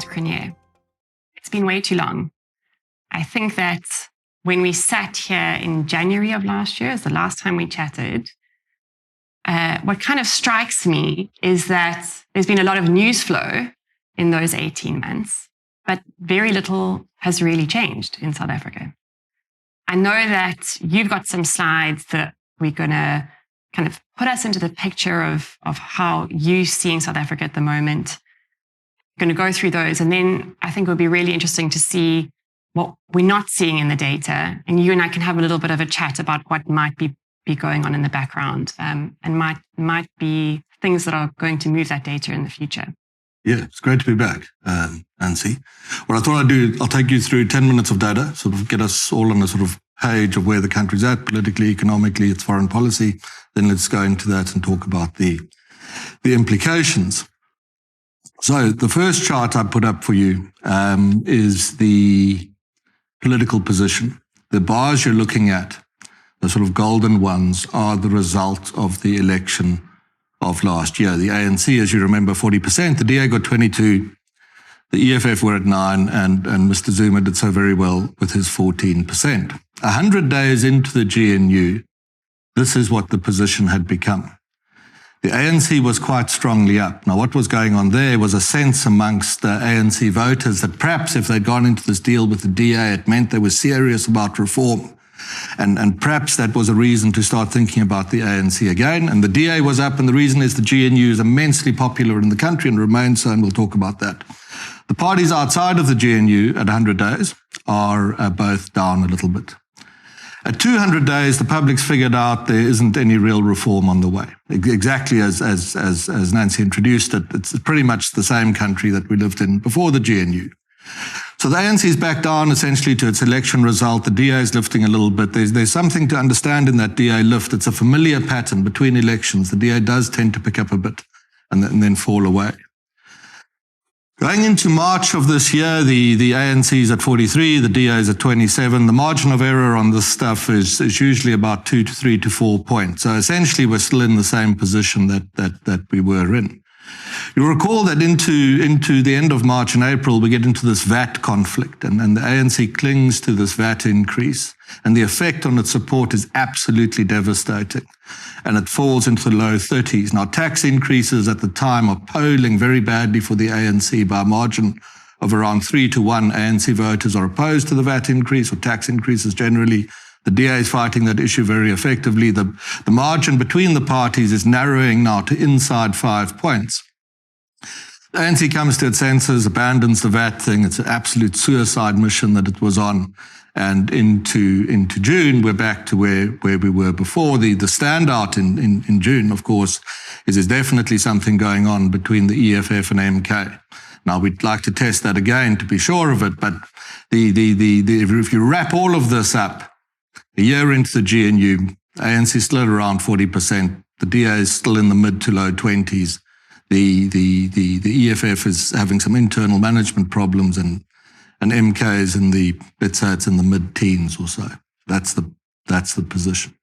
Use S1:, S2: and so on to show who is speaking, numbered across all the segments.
S1: Frans Cronje. It's been way too long. I think that when we sat here in January of last year, is the last time we chatted, what kind of strikes me is that there's been a lot of news flow in those 18 months, but very little has really changed in South Africa. I know that you've got some slides that we're going to kind of put us into the picture of how you're seeing South Africa at the moment. Going to go through those, and then I think it would be really interesting to see what we're not seeing in the data, and you and I can have a little bit of a chat about what might be going on in the background, and might be things that are going to move that data in the future.
S2: Yeah, it's great to be back, Nancy. What I thought I'd do, I'll take you through 10 minutes of data, sort of get us all on a sort of page of where the country's at, politically, economically, its foreign policy. Then let's go into that and talk about the implications. So the first chart I put up for you is the political position. The bars you're looking at, the sort of golden ones, are the result of the election of last year. The ANC, as you remember, 40%. The DA got 22%. The EFF were at 9%, and Mr. Zuma did so very well with his 14%. 100 days into the GNU, this is what the position had become. The ANC was quite strongly up. Now, what was going on there was a sense amongst the ANC voters that perhaps if they'd gone into this deal with the DA, it meant they were serious about reform. And perhaps that was a reason to start thinking about the ANC again. And the DA was up, and the reason is the GNU is immensely popular in the country and remains so, and we'll talk about that. The parties outside of the GNU at 100 days are both down a little bit. At 200 days, the public's figured out there isn't any real reform on the way. Exactly as Nancy introduced it, it's pretty much the same country that we lived in before the GNU. So the ANC's back down essentially to its election result. The DA is lifting a little bit. There's something to understand in that DA lift. It's a familiar pattern between elections. The DA does tend to pick up a bit and then fall away. Going into March of this year, the ANC is at 43, the DA is at 27. The margin of error on this stuff is usually about 2 to 3 to 4 points. So essentially, we're still in the same position that we were in. You'll recall that into the end of March and April, we get into this VAT conflict, and the ANC clings to this VAT increase, and the effect on its support is absolutely devastating, and it falls into the low 30s. Now, tax increases at the time are polling very badly for the ANC by a margin of around 3 to 1. ANC voters are opposed to the VAT increase or tax increases generally. The DA is fighting that issue very effectively. The margin between the parties is narrowing now to inside 5 points. The ANC comes to its senses, abandons the VAT thing. It's an absolute suicide mission that it was on. And into June, we're back to where we were before. The standout in June, of course, is there's definitely something going on between the EFF and MK. Now, we'd like to test that again to be sure of it, but if you wrap all of this up, a year into the GNU, ANC is still at around 40%. The DA is still in the mid to low 20s. The EFF is having some internal management problems, and MK is in let's say it's in the mid-teens or so. That's the position.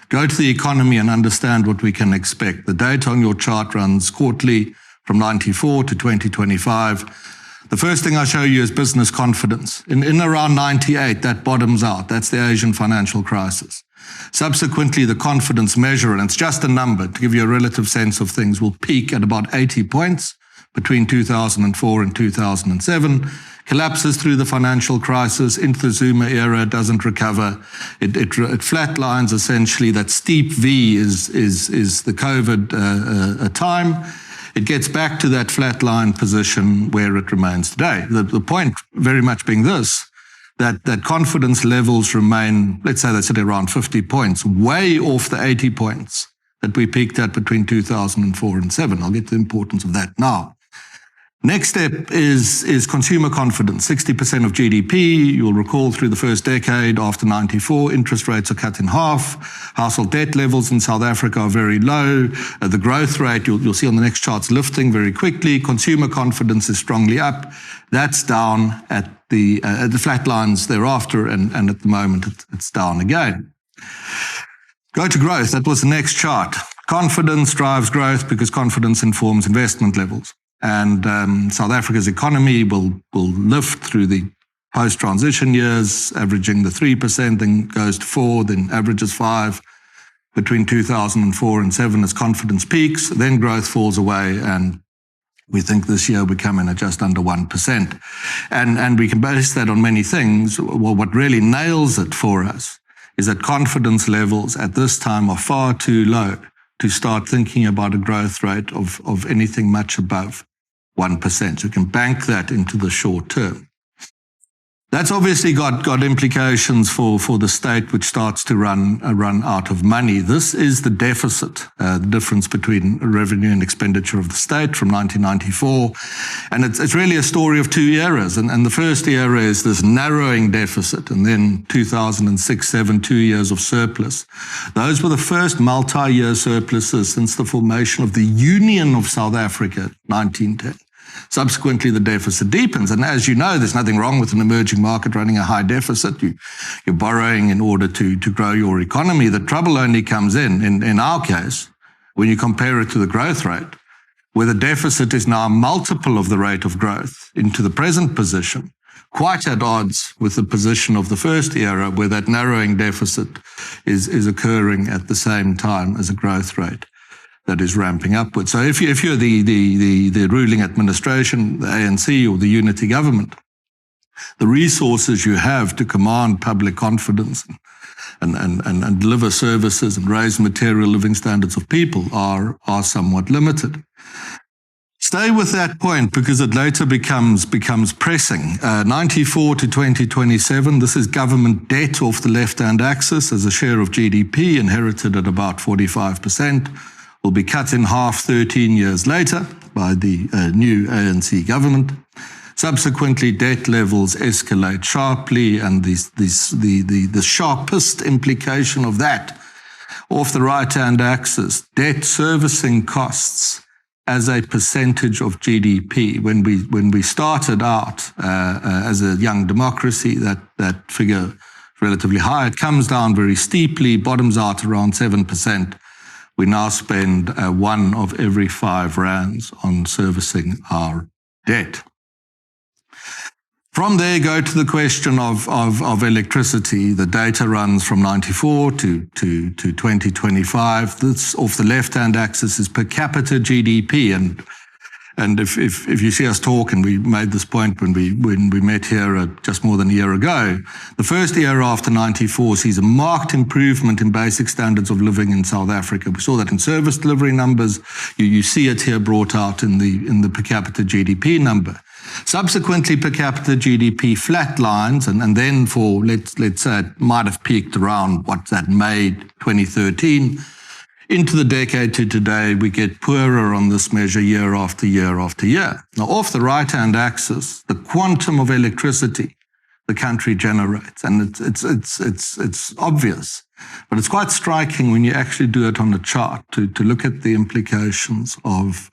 S2: Go to the economy and understand what we can expect. The data on your chart runs quarterly from 94 to 2025. The first thing I show you is business confidence. In around 98, that bottoms out. That's the Asian financial crisis. Subsequently, the confidence measure, and it's just a number to give you a relative sense of things, will peak at about 80 points between 2004 and 2007, collapses through the financial crisis, into the Zuma era, doesn't recover. It flatlines essentially. That steep V is the COVID time. It gets back to that flatline position where it remains today. The point very much being this, that confidence levels remain, let's say they sit around 50 points, way off the 80 points that we peaked at between 2004 and 7. I'll get to the importance of that now. Next step is consumer confidence, 60% of GDP. You'll recall through the first decade after 94, interest rates are cut in half. Household debt levels in South Africa are very low. The growth rate, you'll see on the next charts, lifting very quickly. Consumer confidence is strongly up. That's down at the flat lines thereafter, and at the moment it's down again. Go to growth. That was the next chart. Confidence drives growth because confidence informs investment levels. And South Africa's economy will lift through the post-transition years, averaging the 3%, then goes to 4%, then averages 5%. Between 2004 and 2007 as confidence peaks, then growth falls away, and we think this year we come in at just under 1%. And we can base that on many things. Well, what really nails it for us is that confidence levels at this time are far too low to start thinking about a growth rate of anything much above 1%. So you can bank that into the short term. That's obviously got implications for the state, which starts to run out of money. This is the deficit, the difference between revenue and expenditure of the state from 1994. And it's really a story of two eras. And the first era is this narrowing deficit, and then 2006-07, 2 years of surplus. Those were the first multi-year surpluses since the formation of the Union of South Africa, 1910. Subsequently, the deficit deepens. And as you know, there's nothing wrong with an emerging market running a high deficit. You're borrowing in order to grow your economy. The trouble only comes in our case, when you compare it to the growth rate, where the deficit is now a multiple of the rate of growth into the present position, quite at odds with the position of the first era, where that narrowing deficit is occurring at the same time as a growth rate that is ramping upwards. So if you're the ruling administration, the ANC or the unity government, the resources you have to command public confidence and deliver services and raise material living standards of people are somewhat limited. Stay with that point because it later becomes pressing. 94 to 2027, this is government debt off the left-hand axis as a share of GDP, inherited at about 45%. Will be cut in half 13 years later by the new ANC government. Subsequently, debt levels escalate sharply, and the sharpest implication of that, off the right-hand axis, debt servicing costs as a percentage of GDP. When we started out as a young democracy, that figure is relatively high. It comes down very steeply, bottoms out around 7%. We now spend 1 of every 5 rands on servicing our debt. From there, go to the question of electricity. The data runs from 94 to 2025. This, off the left-hand axis, is per capita GDP. And if you see us talk, and we made this point when we met here just more than a year ago, the first era after 94 sees a marked improvement in basic standards of living in South Africa. We saw that in service delivery numbers. You see it here brought out in the per capita GDP number. Subsequently, per capita GDP flatlines, and then for, let's say it might have peaked around, May 2013, into the decade to today, we get poorer on this measure year after year after year. Now, off the right-hand axis, the quantum of electricity the country generates, and it's obvious, but it's quite striking when you actually do it on a chart to look at the implications of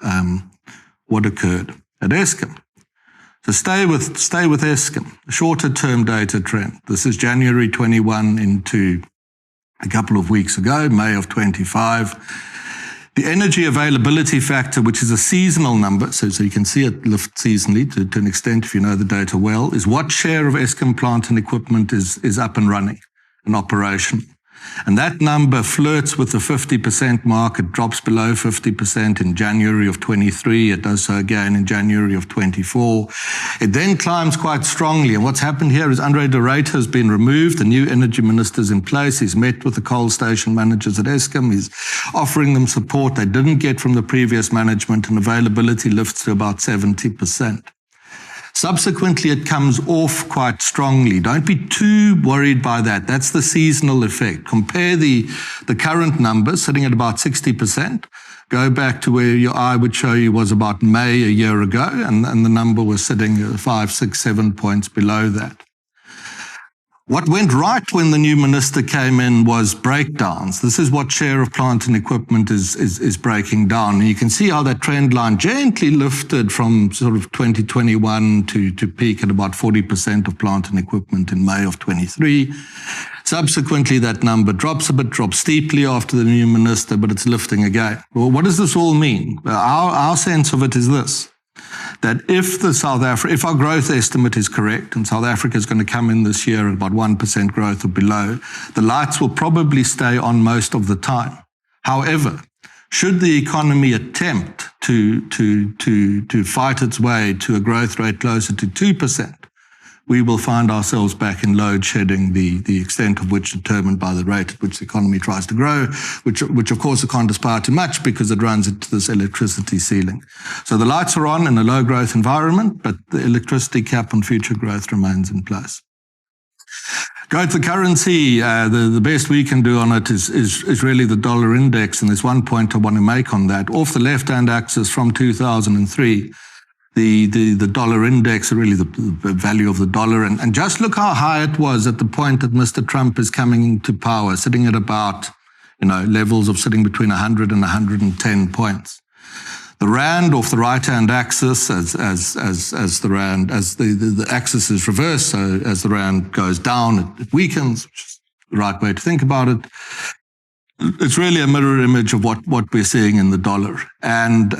S2: what occurred at Eskom. So stay with Eskom, shorter-term data trend. This is January 21 into a couple of weeks ago, May of 25. The energy availability factor, which is a seasonal number, so you can see it lift seasonally to an extent if you know the data well, is what share of Eskom plant and equipment is up and running and operational. And that number flirts with the 50% mark. It drops below 50% in January of 23. It does so again in January of 24. It then climbs quite strongly. And what's happened here is Andre de Ruyter has been removed. The new energy minister's in place. He's met with the coal station managers at Eskom. He's offering them support they didn't get from the previous management, and availability lifts to about 70%. Subsequently, it comes off quite strongly. Don't be too worried by that. That's the seasonal effect. Compare the current numbers sitting at about 60%. Go back to where your eye would show you was about May a year ago, and the number was sitting 5, 6, 7 points below that. What went right when the new minister came in was breakdowns. This is what share of plant and equipment is breaking down. And you can see how that trend line gently lifted from sort of 2021 to peak at about 40% of plant and equipment in May of 23. Subsequently, that number drops steeply after the new minister, but it's lifting again. Well, what does this all mean? Our sense of it is this. that if our growth estimate is correct, and South Africa is going to come in this year at about 1% growth or below, the lights will probably stay on most of the time. However, should the economy attempt to fight its way to a growth rate closer to 2%, we will find ourselves back in load shedding, the extent of which determined by the rate at which the economy tries to grow, which of course it can't aspire to much because it runs into this electricity ceiling. So the lights are on in a low growth environment, but the electricity cap on future growth remains in place. Go to the currency. The best we can do on it is really the dollar index, and there's one point I want to make on that. Off the left-hand axis from 2003, the dollar index, really the value of the dollar, and just look how high it was at the point that Mr. Trump is coming into power, sitting at about, levels of sitting between 100 and 110 points. The rand off the right-hand axis, as the rand, as the axis is reversed, so as the rand goes down, it weakens, which is the right way to think about it. It's really a mirror image of what we're seeing in the dollar. And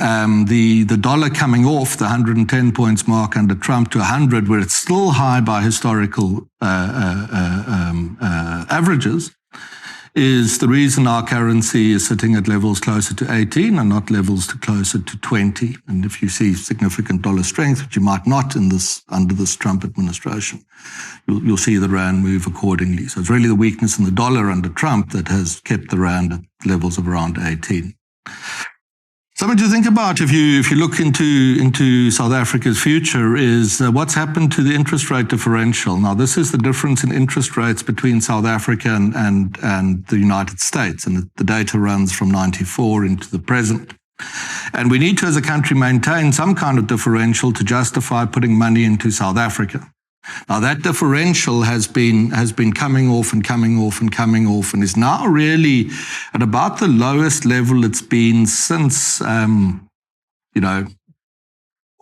S2: the dollar coming off the 110 points mark under Trump to 100, where it's still high by historical averages, is the reason our currency is sitting at levels closer to 18 and not levels closer to 20. And if you see significant dollar strength, which you might not under this Trump administration, you'll see the rand move accordingly. So it's really the weakness in the dollar under Trump that has kept the rand at levels of around 18. Something to think about if you look into South Africa's future is what's happened to the interest rate differential. Now, this is the difference in interest rates between South Africa and the United States, and the data runs from 94 into the present. And we need to, as a country, maintain some kind of differential to justify putting money into South Africa. Now, that differential has been coming off and coming off and coming off, and is now really at about the lowest level it's been since,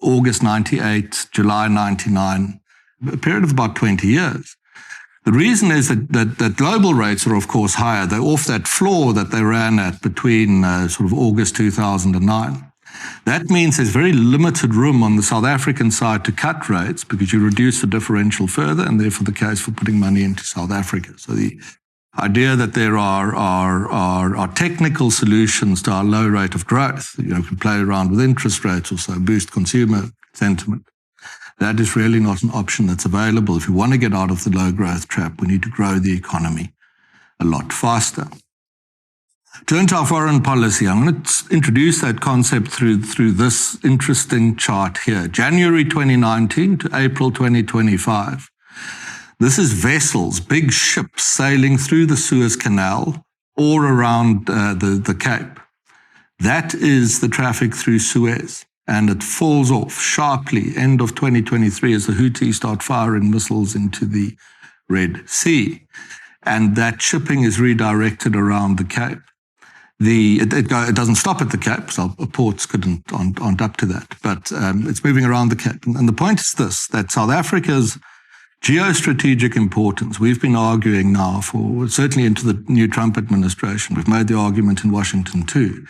S2: August 98, July 99, a period of about 20 years. The reason is that global rates are, of course, higher. They're off that floor that they ran at between sort of August 2009. That means there's very limited room on the South African side to cut rates because you reduce the differential further, and therefore the case for putting money into South Africa. So the idea that there are technical solutions to our low rate of growth, we can play around with interest rates also, boost consumer sentiment. That is really not an option that's available. If we want to get out of the low growth trap, we need to grow the economy a lot faster. Turn to our foreign policy. I'm going to introduce that concept through this interesting chart here. January 2019 to April 2025. This is vessels, big ships sailing through the Suez Canal or around the Cape. That is the traffic through Suez, and it falls off sharply end of 2023 as the Houthis start firing missiles into the Red Sea. And that shipping is redirected around the Cape. It doesn't stop at the Cape, so ports aren't up to that, but it's moving around the Cape. And the point is this, that South Africa's geostrategic importance, we've been arguing now for certainly into the new Trump administration, we've made the argument in Washington too,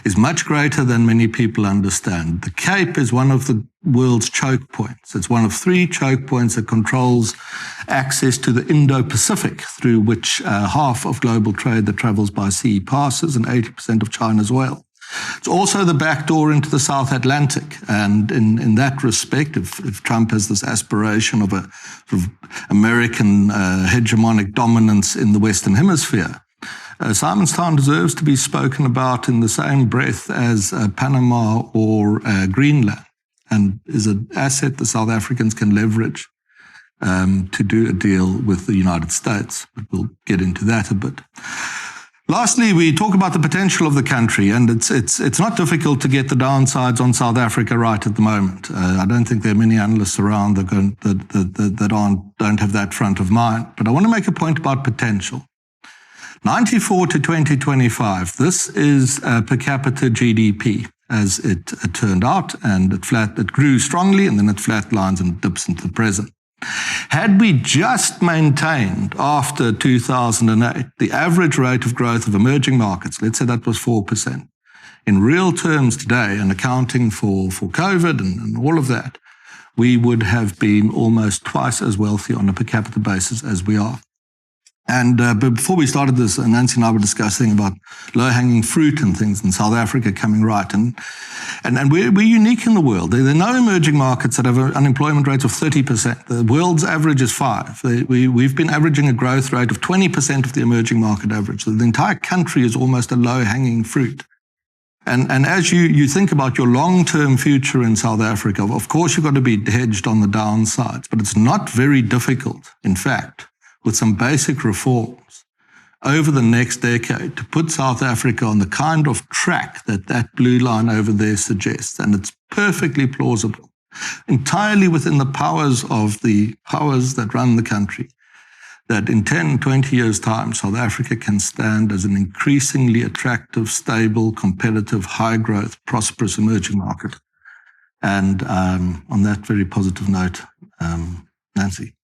S2: is much greater than many people understand. The Cape is one of the world's choke points. It's one of 3 choke points that controls access to the Indo-Pacific, through which half of global trade that travels by sea passes, and 80% of China's oil. It's also the back door into the South Atlantic. And in that respect, if Trump has this aspiration of a sort of American hegemonic dominance in the Western Hemisphere, Simonstown deserves to be spoken about in the same breath as Panama or Greenland, and is an asset the South Africans can leverage to do a deal with the United States. But we'll get into that a bit. Lastly, we talk about the potential of the country, and it's not difficult to get the downsides on South Africa right at the moment. I don't think there are many analysts around that don't have that front of mind. But I want to make a point about potential. 94 to 2025, this is per capita GDP as it turned out, and it grew strongly, and then it flatlines and dips into the present. Had we just maintained after 2008 the average rate of growth of emerging markets, let's say that was 4%, in real terms today, and accounting for COVID and all of that, we would have been almost twice as wealthy on a per capita basis as we are. And but before we started this, Nancy and I were discussing about low-hanging fruit and things in South Africa coming right. And we're unique in the world. There are no emerging markets that have unemployment rates of 30%. The world's average is 5%. We've been averaging a growth rate of 20% of the emerging market average. So the entire country is almost a low-hanging fruit. And as you think about your long-term future in South Africa, of course you've got to be hedged on the downsides, but it's not very difficult, in fact, with some basic reforms over the next decade to put South Africa on the kind of track that blue line over there suggests. And it's perfectly plausible, entirely within the powers of the powers that run the country, that in 10, 20 years' time, South Africa can stand as an increasingly attractive, stable, competitive, high-growth, prosperous emerging market. And on that very positive note, Nancy.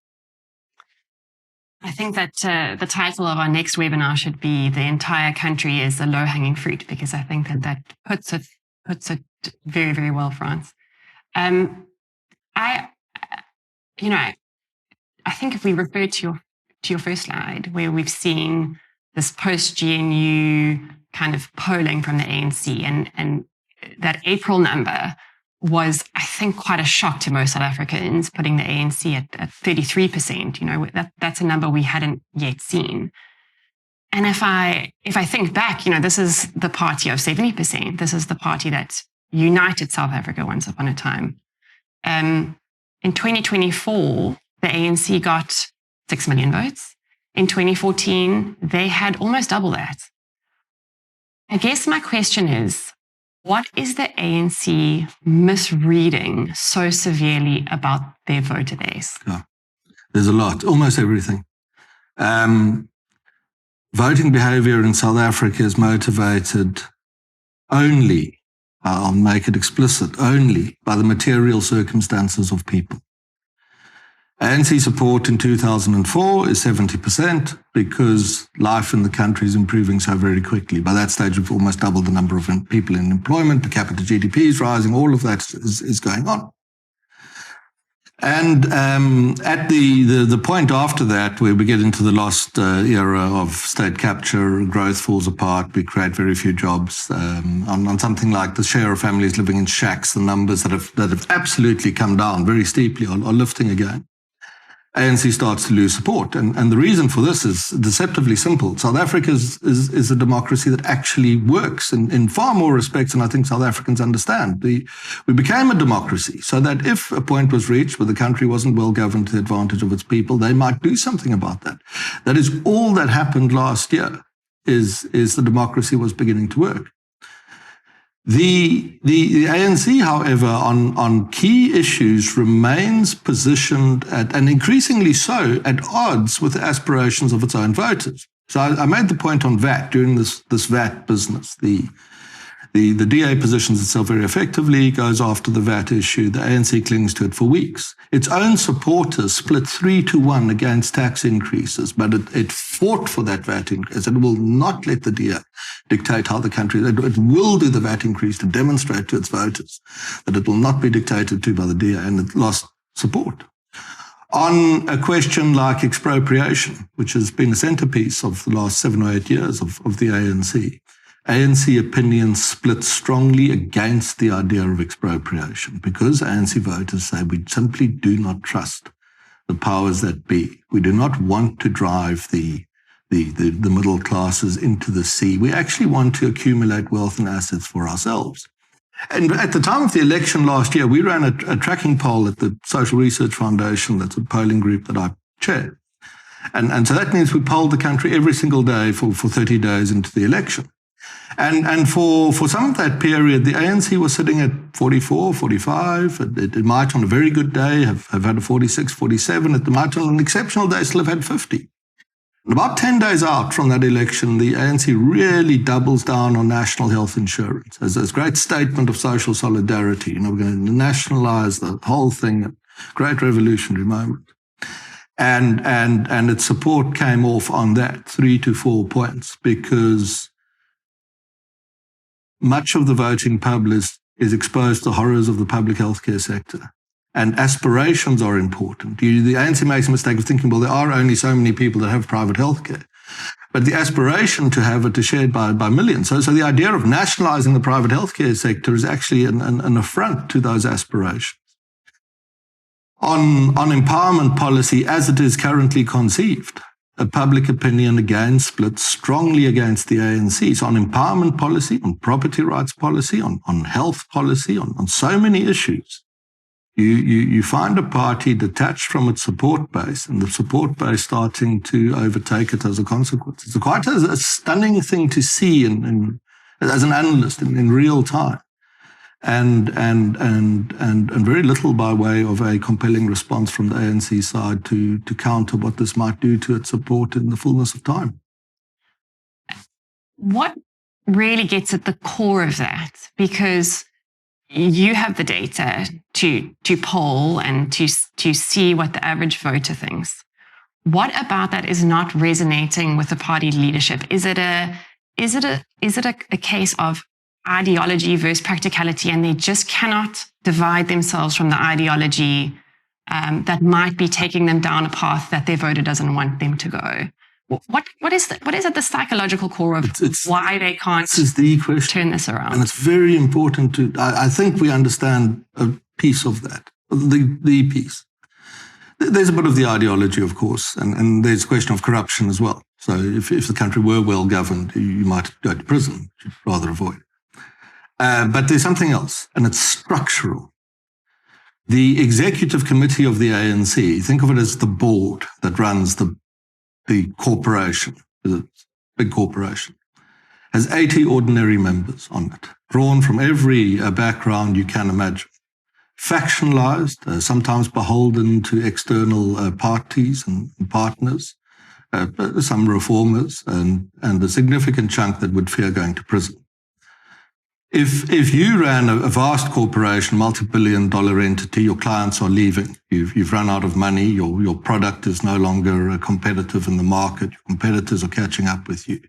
S1: I think that the title of our next webinar should be "The Entire Country is a Low-Hanging Fruit," because I think that puts it very, very well, Frans. I think if we refer to your first slide, where we've seen this post-GNU kind of polling from the ANC, and that April number was, I think, quite a shock to most South Africans, putting the ANC at 33%. That's a number we hadn't yet seen. And if I think back, this is the party of 70%. This is the party that united South Africa once upon a time. In 2024, the ANC got 6 million votes. In 2014, they had almost double that. I guess my question is, what is the ANC misreading so severely about their voter base?
S2: Yeah, there's a lot, almost everything. Voting behavior in South Africa is motivated only, I'll make it explicit, only by the material circumstances of people. ANC support in 2004 is 70% because life in the country is improving so very quickly. By that stage, we've almost doubled the number of people in employment, per capita GDP is rising, all of that is going on. And at the point after that, where we get into the lost era of state capture, growth falls apart, we create very few jobs. On something like the share of families living in shacks, the numbers that have absolutely come down very steeply are lifting again. ANC starts to lose support. And the reason for this is deceptively simple. South Africa is a democracy that actually works in far more respects than I think South Africans understand. We became a democracy so that if a point was reached where the country wasn't well governed to the advantage of its people, they might do something about that. That is all that happened last year, is the democracy was beginning to work. The ANC, however, on key issues remains positioned at, and increasingly so, at odds with the aspirations of its own voters. So I made the point on VAT during this VAT business. The DA positions itself very effectively, goes after the VAT issue. The ANC clings to it for weeks. Its own supporters split 3-1 against tax increases, but it fought for that VAT increase. It will not let the DA dictate how the country, it will do the VAT increase to demonstrate to its voters that it will not be dictated to by the DA, and it lost support. On a question like expropriation, which has been a centerpiece of the last 7 or 8 years of the ANC opinion split strongly against the idea of expropriation because ANC voters say we simply do not trust the powers that be. We do not want to drive the middle classes into the sea. We actually want to accumulate wealth and assets for ourselves. And at the time of the election last year, we ran a tracking poll at the Social Research Foundation. That's a polling group that I chair. And so that means we polled the country every single day for 30 days into the election. And for some of that period, the ANC was sitting at 44, 45. It might on a very good day have had a 46, 47. It might on an exceptional day still have had 50. And about 10 days out from that election, the ANC really doubles down on national health insurance as a great statement of social solidarity. We're going to nationalize the whole thing, great revolutionary moment. And its support came off on that 3 to 4 points because much of the voting public is exposed to horrors of the public healthcare sector. And aspirations are important. The ANC makes a mistake of thinking, well, there are only so many people that have private healthcare. But the aspiration to have it is shared by millions. So the idea of nationalizing the private healthcare sector is actually an affront to those aspirations. On empowerment policy, as it is currently conceived, public opinion again splits strongly against the ANC. So on empowerment policy, on property rights policy, on health policy, on so many issues, you find a party detached from its support base, and the support base starting to overtake it as a consequence. It's quite a stunning thing to see as an analyst in real time. And very little by way of a compelling response from the ANC side to counter what this might do to its support in the fullness of time.
S1: What really gets at the core of that? Because you have the data to poll and to see what the average voter thinks. What about that is not resonating with the party leadership? Is it a case of ideology versus practicality, and they just cannot divide themselves from the ideology that might be taking them down a path that their voter doesn't want them to go? What is at the psychological core of why they can't turn this around?
S2: And it's very important I think we understand a piece of that, the piece. There's a bit of the ideology, of course, and there's a question of corruption as well. So if the country were well governed, you might go to prison, which you'd rather avoid. But there's something else, and it's structural. The executive committee of the ANC, think of it as the board that runs the corporation, the big corporation, has 80 ordinary members on it, drawn from every background you can imagine. Factionalized, sometimes beholden to external parties and partners, some reformers, and a significant chunk that would fear going to prison. If you ran a vast corporation, multi-billion-dollar entity, your clients are leaving, you've run out of money, your product is no longer competitive in the market, your competitors are catching up with you.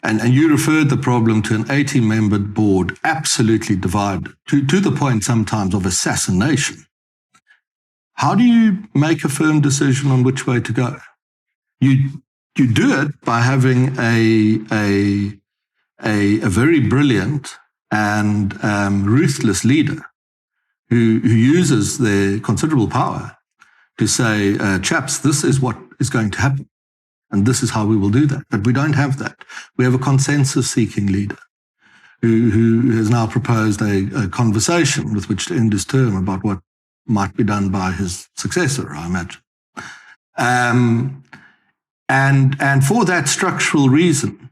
S2: And you referred the problem to an 80-member board, absolutely divided, to the point sometimes of assassination. How do you make a firm decision on which way to go? You do it by having a very brilliant and ruthless leader who uses their considerable power to say, chaps, this is what is going to happen, and this is how we will do that. But we don't have that. We have a consensus-seeking leader who has now proposed a conversation with which to end his term about what might be done by his successor, I imagine. And for that structural reason,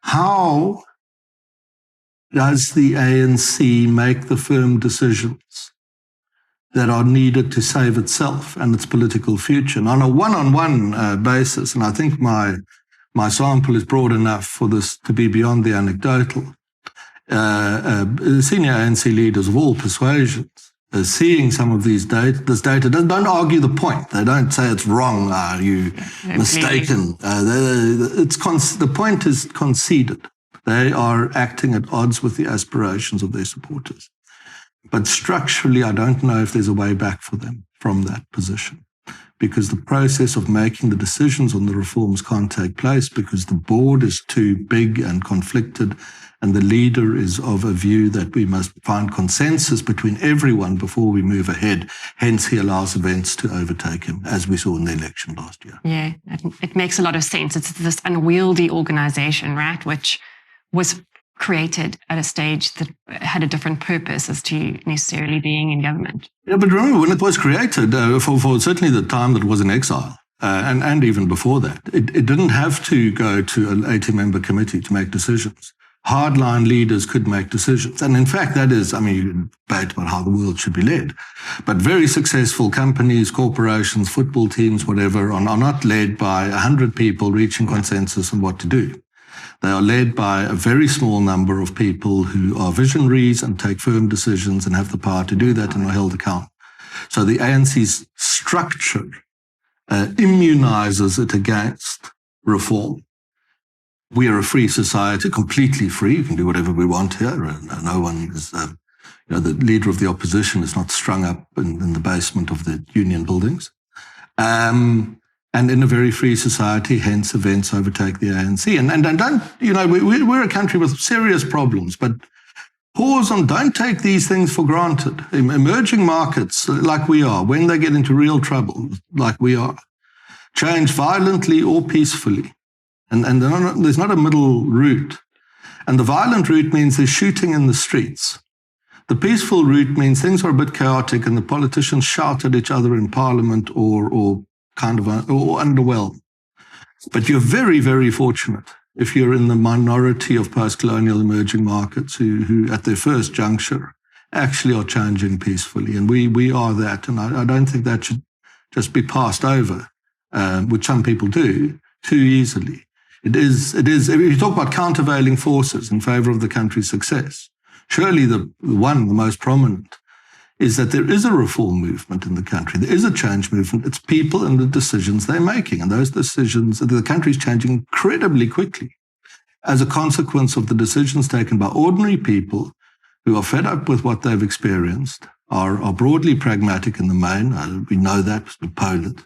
S2: how does the ANC make the firm decisions that are needed to save itself and its political future? And on a one-on-one basis, and I think my sample is broad enough for this to be beyond the anecdotal, senior ANC leaders of all persuasions seeing some of this data, don't argue the point. They don't say it's wrong, are you mistaken? The point is conceded. They are acting at odds with the aspirations of their supporters. But structurally, I don't know if there's a way back for them from that position, because the process of making the decisions on the reforms can't take place because the board is too big and conflicted, and the leader is of a view that we must find consensus between everyone before we move ahead. Hence, he allows events to overtake him, as we saw in the election last year.
S1: Yeah, it makes a lot of sense. It's this unwieldy organization, right, which was created at a stage that had a different purpose as to necessarily being in government.
S2: Yeah, but remember, when it was created, for certainly the time that it was in exile, and even before that, it didn't have to go to an 80-member committee to make decisions. Hardline leaders could make decisions. And in fact, that is, you can debate about how the world should be led. But very successful companies, corporations, football teams, whatever, are not led by 100 people reaching consensus on what to do. They are led by a very small number of people who are visionaries and take firm decisions and have the power to do that and are held accountable. So the ANC's structure immunizes it against reform. we are a free society, completely free. We can do whatever we want here. And no one is, the leader of the opposition is not strung up in the basement of the union buildings. And in a very free society, hence events overtake the ANC. And don't, we're a country with serious problems, but pause on, don't take these things for granted. Emerging markets, like we are, when they get into real trouble, like we are, change violently or peacefully. And there's not a middle route. And the violent route means there's shooting in the streets. The peaceful route means things are a bit chaotic and the politicians shout at each other in parliament or underwhelm. But you're very, very fortunate if you're in the minority of post-colonial emerging markets who at their first juncture actually are changing peacefully. And we are that. And I don't think that should just be passed over, which some people do, too easily. It is. If you talk about countervailing forces in favor of the country's success, surely the most prominent is that there is a reform movement in the country. There is a change movement. It's people and the decisions they're making. And those decisions, the country's changing incredibly quickly as a consequence of the decisions taken by ordinary people who are fed up with what they've experienced, are broadly pragmatic in the main. We know that because we poll it.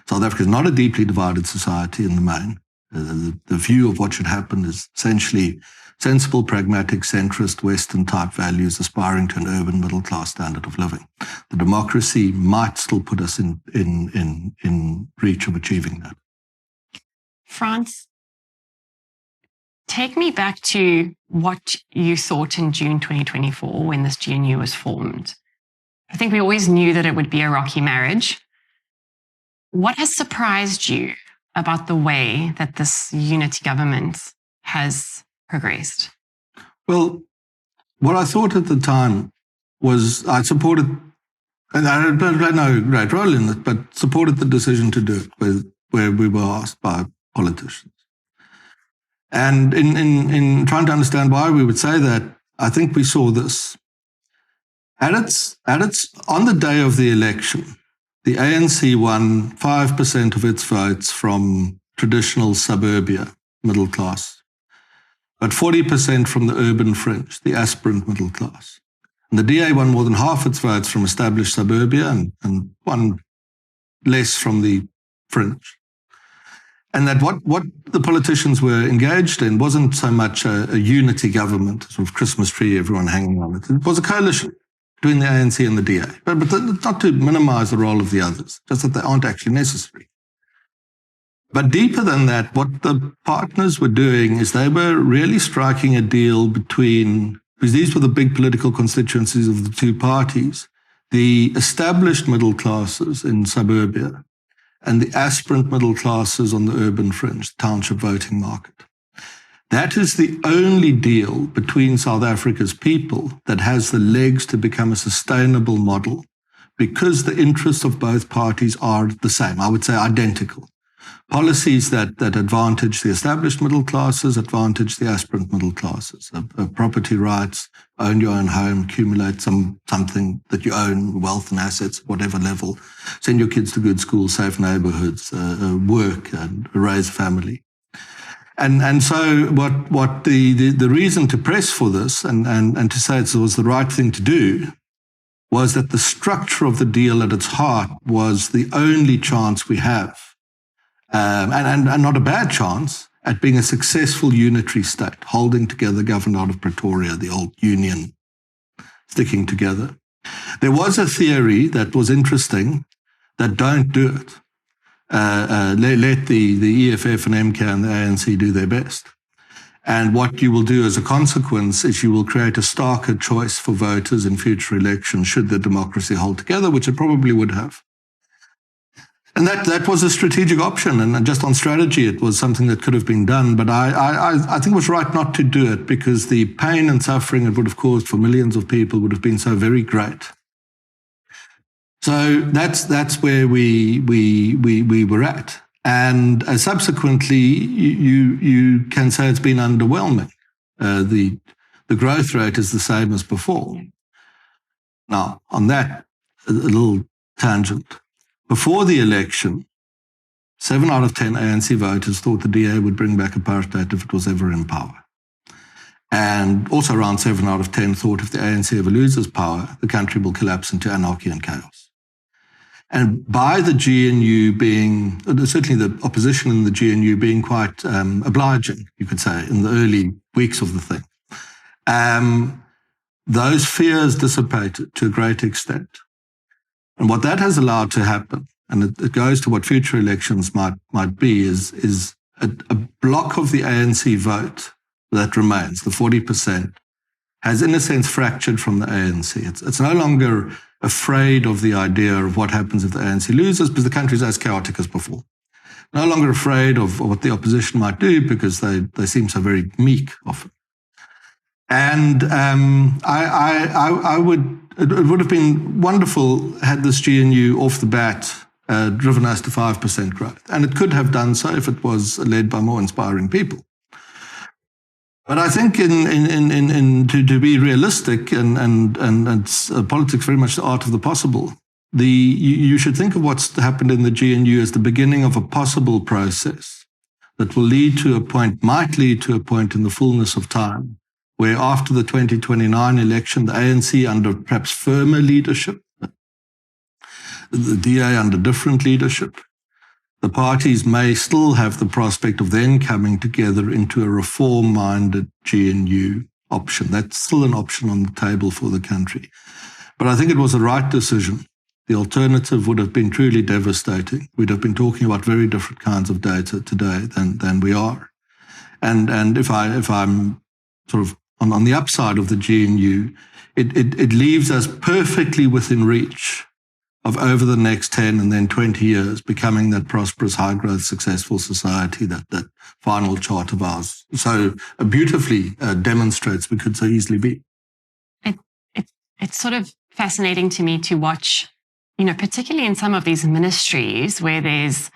S2: South Africa is not a deeply divided society in the main. The view of what should happen is essentially sensible, pragmatic, centrist, Western-type values aspiring to an urban middle-class standard of living. The democracy might still put us in reach of achieving that.
S1: Frans, take me back to what you thought in June 2024 when this GNU was formed. I think we always knew that it would be a rocky marriage. What has surprised you about the way that this unity government has progressed?
S2: Well, what I thought at the time was I supported, and I played no great role in it, but supported the decision to do it where we were asked by politicians. And in trying to understand why we would say that, I think we saw this. On the day of the election, the ANC won 5% of its votes from traditional suburbia, middle class, but 40% from the urban fringe, the aspirant middle class. And the DA won more than half its votes from established suburbia and one less from the fringe. And that what the politicians were engaged in wasn't so much a unity government, a sort of Christmas tree, everyone hanging on it. It was a coalition between the ANC and the DA, but not to minimize the role of the others, just that they aren't actually necessary. But deeper than that, what the partners were doing is they were really striking a deal between, because these were the big political constituencies of the two parties, the established middle classes in suburbia and the aspirant middle classes on the urban fringe, township voting market. That is the only deal between South Africa's people that has the legs to become a sustainable model, because the interests of both parties are the same, I would say identical. Policies that advantage the established middle classes, advantage the aspirant middle classes. Property rights, own your own home, accumulate something that you own, wealth and assets, whatever level. Send your kids to good schools, safe neighborhoods, work and raise a family. And so what the reason to press for this and to say it was the right thing to do was that the structure of the deal at its heart was the only chance we have, and not a bad chance, at being a successful unitary state, holding together, governed out of Pretoria, the old union, sticking together. There was a theory that was interesting that don't do it. Let the EFF and MK and the ANC do their best. And what you will do as a consequence is you will create a starker choice for voters in future elections should the democracy hold together, which it probably would have. And that was a strategic option. And just on strategy, it was something that could have been done. But I think it was right not to do it because the pain and suffering it would have caused for millions of people would have been so very great. So that's where we were at. And subsequently, you can say it's been underwhelming. The growth rate is the same as before. Now, on that, a little tangent. Before the election, 7 out of 10 ANC voters thought the DA would bring back apartheid if it was ever in power. And also around 7 out of 10 thought if the ANC ever loses power, the country will collapse into anarchy and chaos. And by the GNU being, certainly the opposition in the GNU being quite obliging, you could say, in the early weeks of the thing, those fears dissipated to a great extent. And what that has allowed to happen, and it goes to what future elections might be, is a block of the ANC vote that remains, the 40%, has in a sense fractured from the ANC. It's no longer afraid of the idea of what happens if the ANC loses because the country is as chaotic as before. No longer afraid of what the opposition might do because they seem so very meek often. And it would have been wonderful had this GNU off the bat driven us to 5% growth. And it could have done so if it was led by more inspiring people. But I think to be realistic, and it's, politics very much the art of the possible, you should think of what's happened in the GNU as the beginning of a possible process that will might lead to a point in the fullness of time, where after the 2029 election, the ANC under perhaps firmer leadership, the DA under different leadership, the parties may still have the prospect of then coming together into a reform-minded GNU option. That's still an option on the table for the country. But I think it was the right decision. The alternative would have been truly devastating. We'd have been talking about very different kinds of data today than we are. And if I'm sort of on the upside of the GNU, it leaves us perfectly within reach of over the next 10 and then 20 years becoming that prosperous, high-growth, successful society that final chart of ours so beautifully demonstrates we could so easily be.
S1: It's sort of fascinating to me to watch, particularly in some of these ministries where there's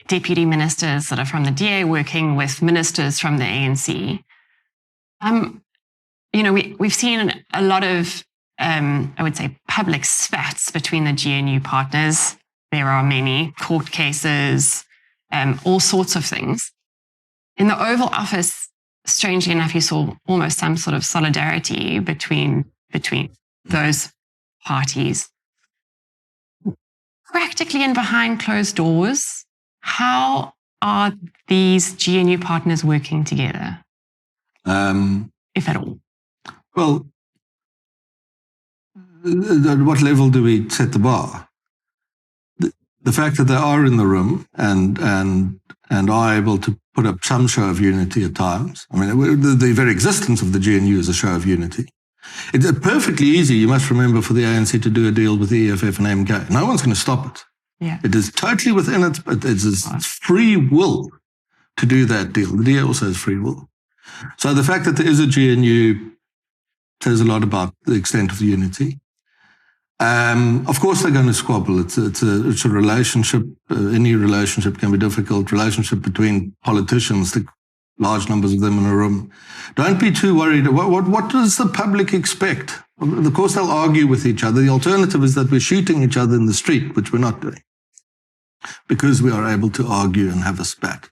S1: deputy ministers that are from the DA working with ministers from the ANC. We've seen a lot of I would say public spats between the GNU partners. There are many court cases, all sorts of things. In the Oval Office, strangely enough, you saw almost some sort of solidarity between those parties. Practically and behind closed doors, how are these GNU partners working together? If at all?
S2: Well, at what level do we set the bar? The fact that they are in the room and are able to put up some show of unity at times. I mean, the very existence of the GNU is a show of unity. It's perfectly easy, you must remember, for the ANC to do a deal with the EFF and MK. No one's going to stop it.
S1: Yeah.
S2: It is totally within it's free will to do that deal. The DA also has free will. So the fact that there is a GNU says a lot about the extent of the unity. Of course, they're going to squabble. It's a relationship. Any relationship can be difficult. Relationship between politicians, the large numbers of them in a room. Don't be too worried. What does the public expect? Of course, they'll argue with each other. The alternative is that we're shooting each other in the street, which we're not doing, because we are able to argue and have a spat.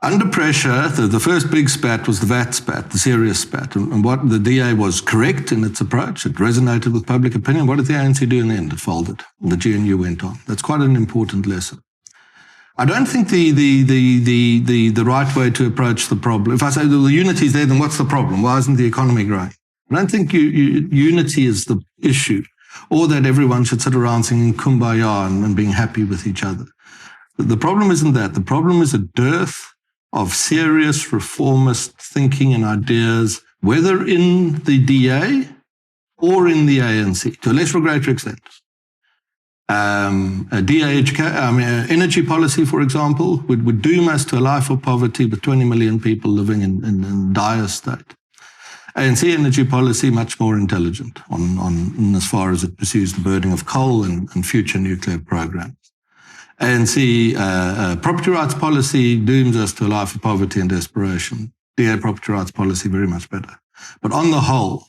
S2: Under pressure, the first big spat was the VAT spat, the serious spat. And what the DA was correct in its approach. It resonated with public opinion. What did the ANC do in the end? It folded. And the GNU went on. That's quite an important lesson. I don't think the right way to approach the problem, if I say the unity is there, then what's the problem? Why isn't the economy growing? I don't think unity is the issue, or that everyone should sit around singing Kumbaya and being happy with each other. The problem isn't that. The problem is a dearth of serious reformist thinking and ideas, whether in the DA or in the ANC, to a less or greater extent. Energy policy, for example, would doom us to a life of poverty with 20 million people living in dire state. ANC energy policy, much more intelligent on as far as it pursues the burning of coal and future nuclear programs. ANC property rights policy dooms us to a life of poverty and desperation. DA property rights policy, very much better. But on the whole,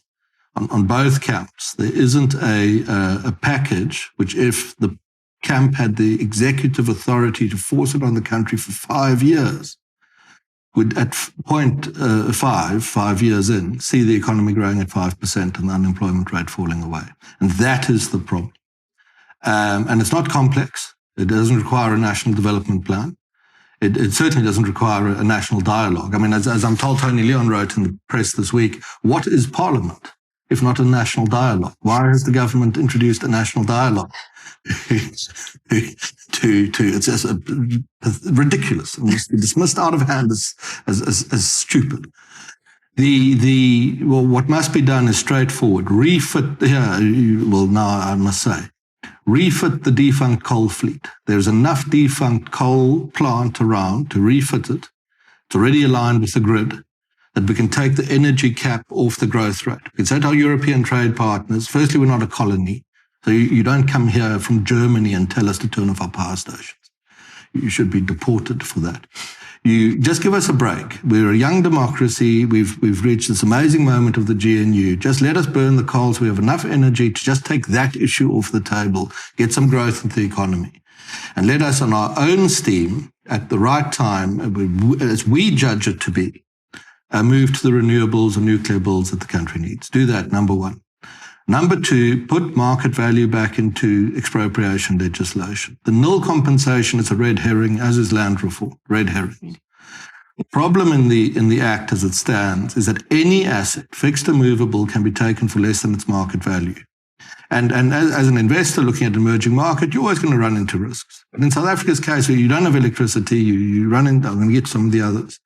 S2: on both counts, there isn't a package which, if the camp had the executive authority to force it on the country for 5 years, would at point 5 years in, see the economy growing at 5% and the unemployment rate falling away. And that is the problem. And it's not complex. It doesn't require a national development plan. It certainly doesn't require a national dialogue. I mean, as I'm told, Tony Leon wrote in the press this week, what is Parliament if not a national dialogue? Why has the government introduced a national dialogue? It's just ridiculous and must be dismissed out of hand as stupid. Well, what must be done is straightforward. Refit, now I must say, refit the defunct coal fleet. There's enough defunct coal plant around to refit it. It's already aligned with the grid, that we can take the energy cap off the growth rate. We can say to our European trade partners, firstly, we're not a colony. So you don't come here from Germany and tell us to turn off our power stations. You should be deported for that. You just give us a break. We're a young democracy. We've reached this amazing moment of the GNU. Just let us burn the coals. We have enough energy to just take that issue off the table, get some growth into the economy. And let us, on our own steam, at the right time, as we judge it to be, move to the renewables and nuclear builds that the country needs. Do that, number one. Number two, put market value back into expropriation legislation. The nil compensation is a red herring, as is land reform, red herring. The problem in the Act as it stands is that any asset, fixed or movable, can be taken for less than its market value. And as an investor looking at an emerging market, you're always going to run into risks. But in South Africa's case, where you don't have electricity, you run into, I'm going to get some of the others.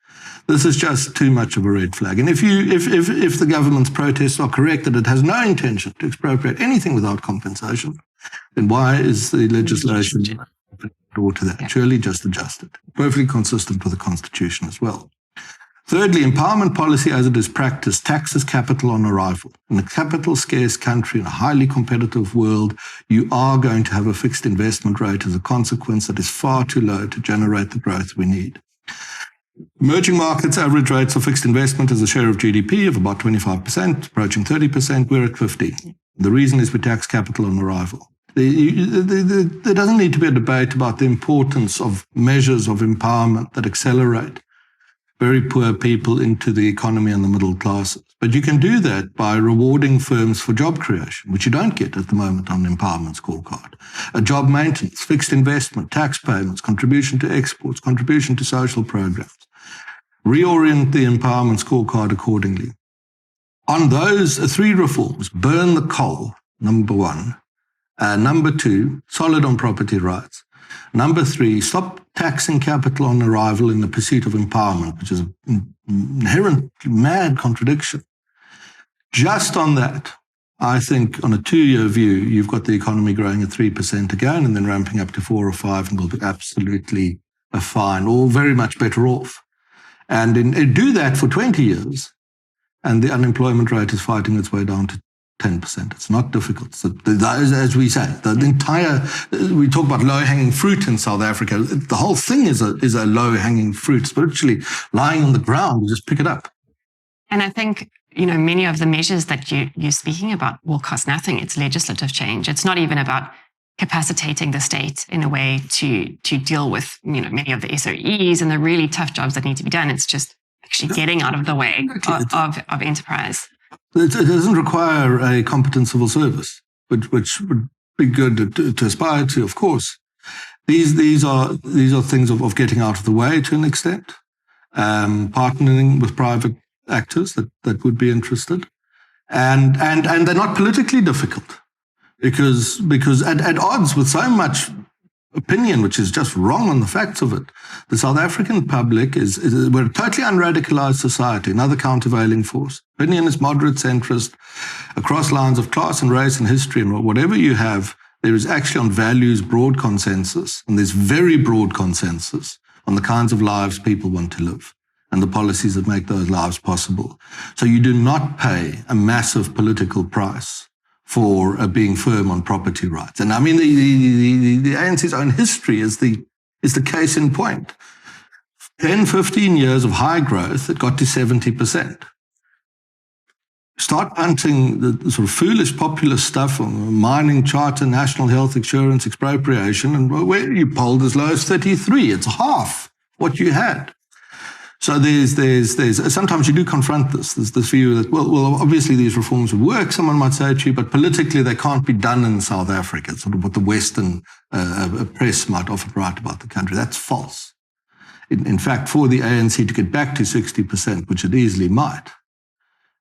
S2: This is just too much of a red flag. And if the government's protests are correct that it has no intention to expropriate anything without compensation, then why is the legislation brought to that? Surely just adjust it. Perfectly consistent with the Constitution as well. Thirdly, empowerment policy as it is practiced taxes capital on arrival. In a capital-scarce country, in a highly competitive world, you are going to have a fixed investment rate as a consequence that is far too low to generate the growth we need. Emerging markets' average rates of fixed investment as a share of GDP of about 25%, approaching 30%, we're at 15%. The reason is we tax capital on arrival. There doesn't need to be a debate about the importance of measures of empowerment that accelerate very poor people into the economy and the middle classes. But you can do that by rewarding firms for job creation, which you don't get at the moment on the empowerment scorecard. A job maintenance, fixed investment, tax payments, contribution to exports, contribution to social programs. Reorient the empowerment scorecard accordingly. On those three reforms, burn the coal, number one. Number two, solid on property rights. Number three, stop taxing capital on arrival in the pursuit of empowerment, which is an inherent mad contradiction. Just on that, I think on a 2-year view, you've got the economy growing at 3% again and then ramping up to 4 or 5 and will be absolutely fine, or very much better off. And do that for 20 years, and the unemployment rate is fighting its way down to 10%. It's not difficult. So as we say, we talk about low-hanging fruit in South Africa. The whole thing is a low-hanging fruit. It's literally lying on the ground. You just pick it up.
S1: And I think, many of the measures that you're speaking about will cost nothing. It's legislative change. It's not even about capacitating the state in a way to deal with, many of the SOEs and the really tough jobs that need to be done. It's just actually getting out of the way of enterprise.
S2: It doesn't require a competent civil service, which would be good to aspire to, of course. These are things of getting out of the way to an extent, partnering with private actors that would be interested, and they're not politically difficult because at odds with so much opinion, which is just wrong on the facts of it. The South African public we're a totally unradicalized society, another countervailing force. Opinion is moderate centrist across lines of class and race and history and whatever you have. There is actually on values broad consensus, and there's very broad consensus on the kinds of lives people want to live and the policies that make those lives possible. So you do not pay a massive political price for being firm on property rights. And I mean, the ANC's own history is the case in point. 10, 15 years of high growth, it got to 70%. start punting the sort of foolish populist stuff on mining charter, national health insurance, expropriation, and where you polled as low as 33. It's half what you had. So there's sometimes you do confront this. There's this view that, well, obviously these reforms would work, someone might say to you, but politically they can't be done in South Africa. It's sort of what the Western press might often write about the country. That's false. In fact, for the ANC to get back to 60%, which it easily might,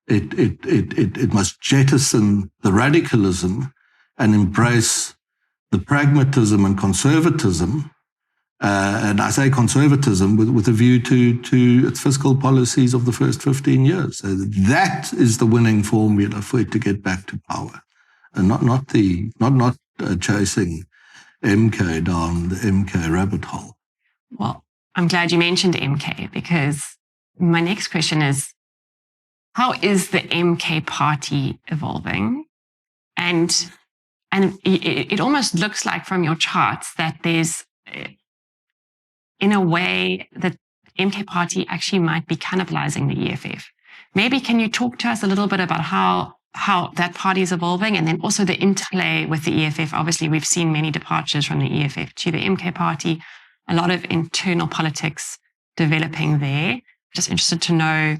S2: it must jettison the radicalism and embrace the pragmatism and conservatism. And I say conservatism with a view to its fiscal policies of the first 15 years. So that is the winning formula for it to get back to power, and not chasing MK down the MK rabbit hole.
S1: Well, I'm glad you mentioned MK, because my next question is, how is the MK party evolving? And it almost looks like from your charts that there's, in a way, that MK party actually might be cannibalizing the EFF. Maybe can you talk to us a little bit about how that party is evolving, and then also the interplay with the EFF? Obviously, we've seen many departures from the EFF to the MK party, a lot of internal politics developing there. Just interested to know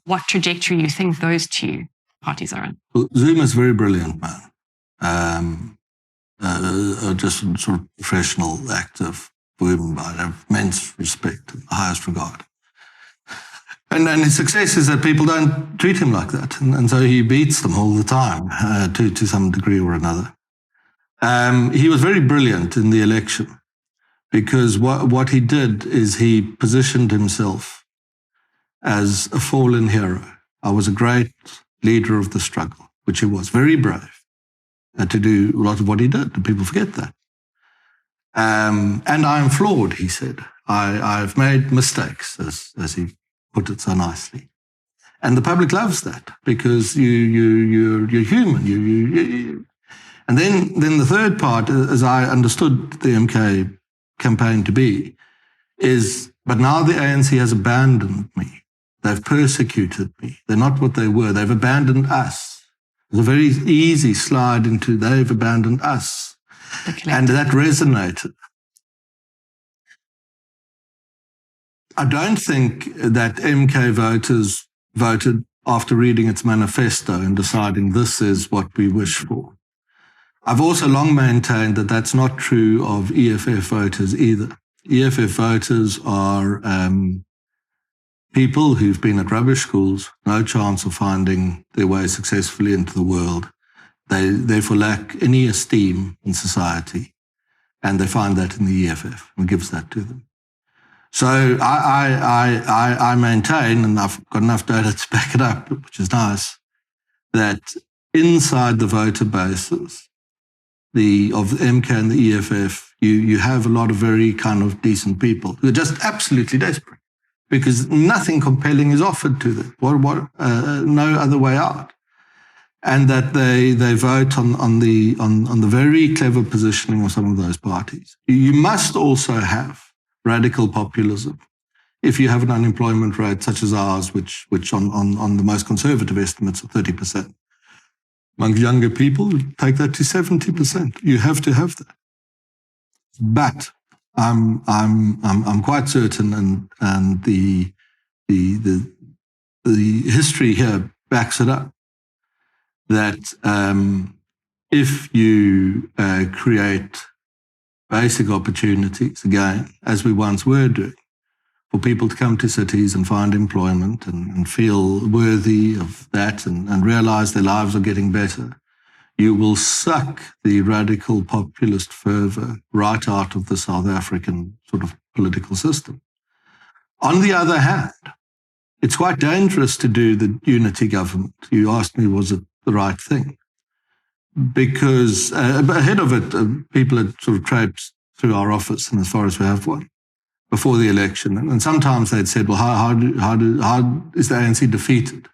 S1: what trajectory you think those two parties are in.
S2: Well, Zuma is a very brilliant man. Just sort of professional, active, for whom I have immense respect and the highest regard. And his success is that people don't treat him like that. And so he beats them all the time to some degree or another. He was very brilliant in the election, because what he did is he positioned himself as a fallen hero. I was a great leader of the struggle, which he was, very brave to do a lot of what he did. And people forget that. And I am flawed, he said. I've made mistakes, as he put it so nicely. And the public loves that, because you're human. You. And then the third part, as I understood the MK campaign to be, is, but now the ANC has abandoned me. They've persecuted me. They're not what they were. They've abandoned us. It's a very easy slide into they've abandoned us. And that resonated. I don't think that MK voters voted after reading its manifesto and deciding this is what we wish for. I've also long maintained that that's not true of EFF voters either. EFF voters are people who've been at rubbish schools, no chance of finding their way successfully into the world. They therefore lack any esteem in society, and they find that in the EFF and gives that to them. So I maintain, and I've got enough data to back it up, which is nice, that inside the voter bases of the MK and the EFF, you have a lot of very kind of decent people who are just absolutely desperate, because nothing compelling is offered to them. No other way out. And that they vote on the very clever positioning of some of those parties. You must also have radical populism if you have an unemployment rate such as ours, which on the most conservative estimates of 30%. Among younger people, take that to 70%. You have to have that. But I'm quite certain, and the history here backs it up, that if you create basic opportunities, again, as we once were doing, for people to come to cities and find employment and feel worthy of that and realize their lives are getting better, you will suck the radical populist fervor right out of the South African sort of political system. On the other hand, it's quite dangerous to do the unity government. You asked me, was it the right thing? Because ahead of it, people had sort of traipsed through our office, and as far as we have one, before the election. And sometimes they'd said, well, how is the ANC defeated?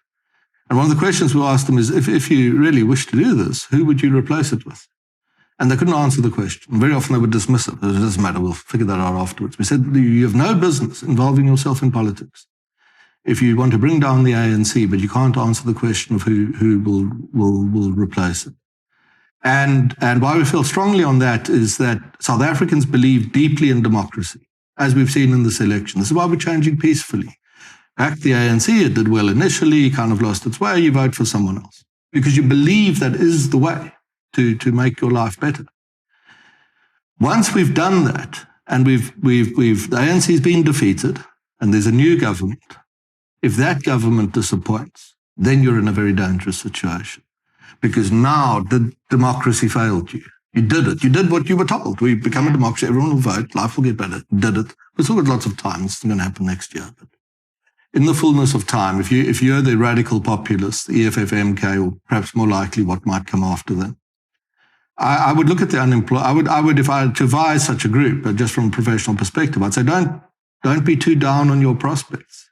S2: And one of the questions we asked them is, if you really wish to do this, who would you replace it with? And they couldn't answer the question. Very often they would dismiss it. It doesn't matter, we'll figure that out afterwards. We said, you have no business involving yourself in politics. if you want to bring down the ANC, but you can't answer the question of who will replace it. And why we feel strongly on that is that South Africans believe deeply in democracy, as we've seen in this election. This is why we're changing peacefully. Back the ANC, it did well initially, kind of lost its way, you vote for someone else. Because you believe that is the way to make your life better. Once we've done that, and the ANC's been defeated, and there's a new government, if that government disappoints, then you're in a very dangerous situation. Because now the democracy failed you. You did it. You did what you were told. We become a democracy. Everyone will vote. Life will get better. You did it. We've still got lots of time. It's going to happen next year. But in the fullness of time, if you're the radical populist, the EFF, MK, or perhaps more likely what might come after them, I would look at the unemployed. I would, if I had to advise such a group, but just from a professional perspective, I'd say don't be too down on your prospects.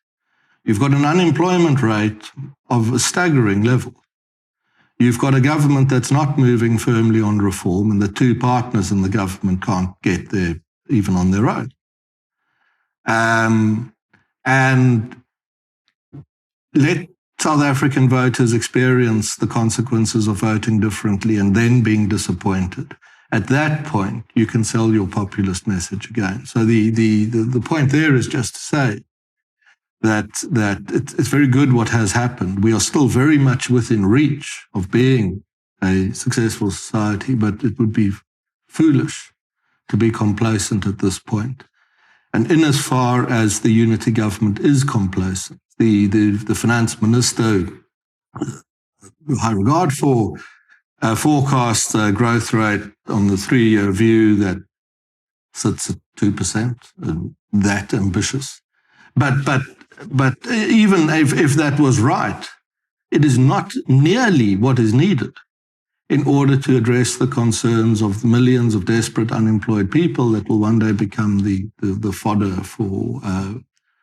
S2: You've got an unemployment rate of a staggering level. You've got a government that's not moving firmly on reform, and the two partners in the government can't get there even on their own. And let South African voters experience the consequences of voting differently and then being disappointed. At that point, you can sell your populist message again. So the point there is just to say that it's very good what has happened. We are still very much within reach of being a successful society, but it would be foolish to be complacent at this point. And in as far as the unity government is complacent, the finance minister, high regard for, forecasts growth rate on the 3-year view that sits at 2%, that ambitious. But even if that was right, it is not nearly what is needed in order to address the concerns of millions of desperate unemployed people that will one day become the fodder for,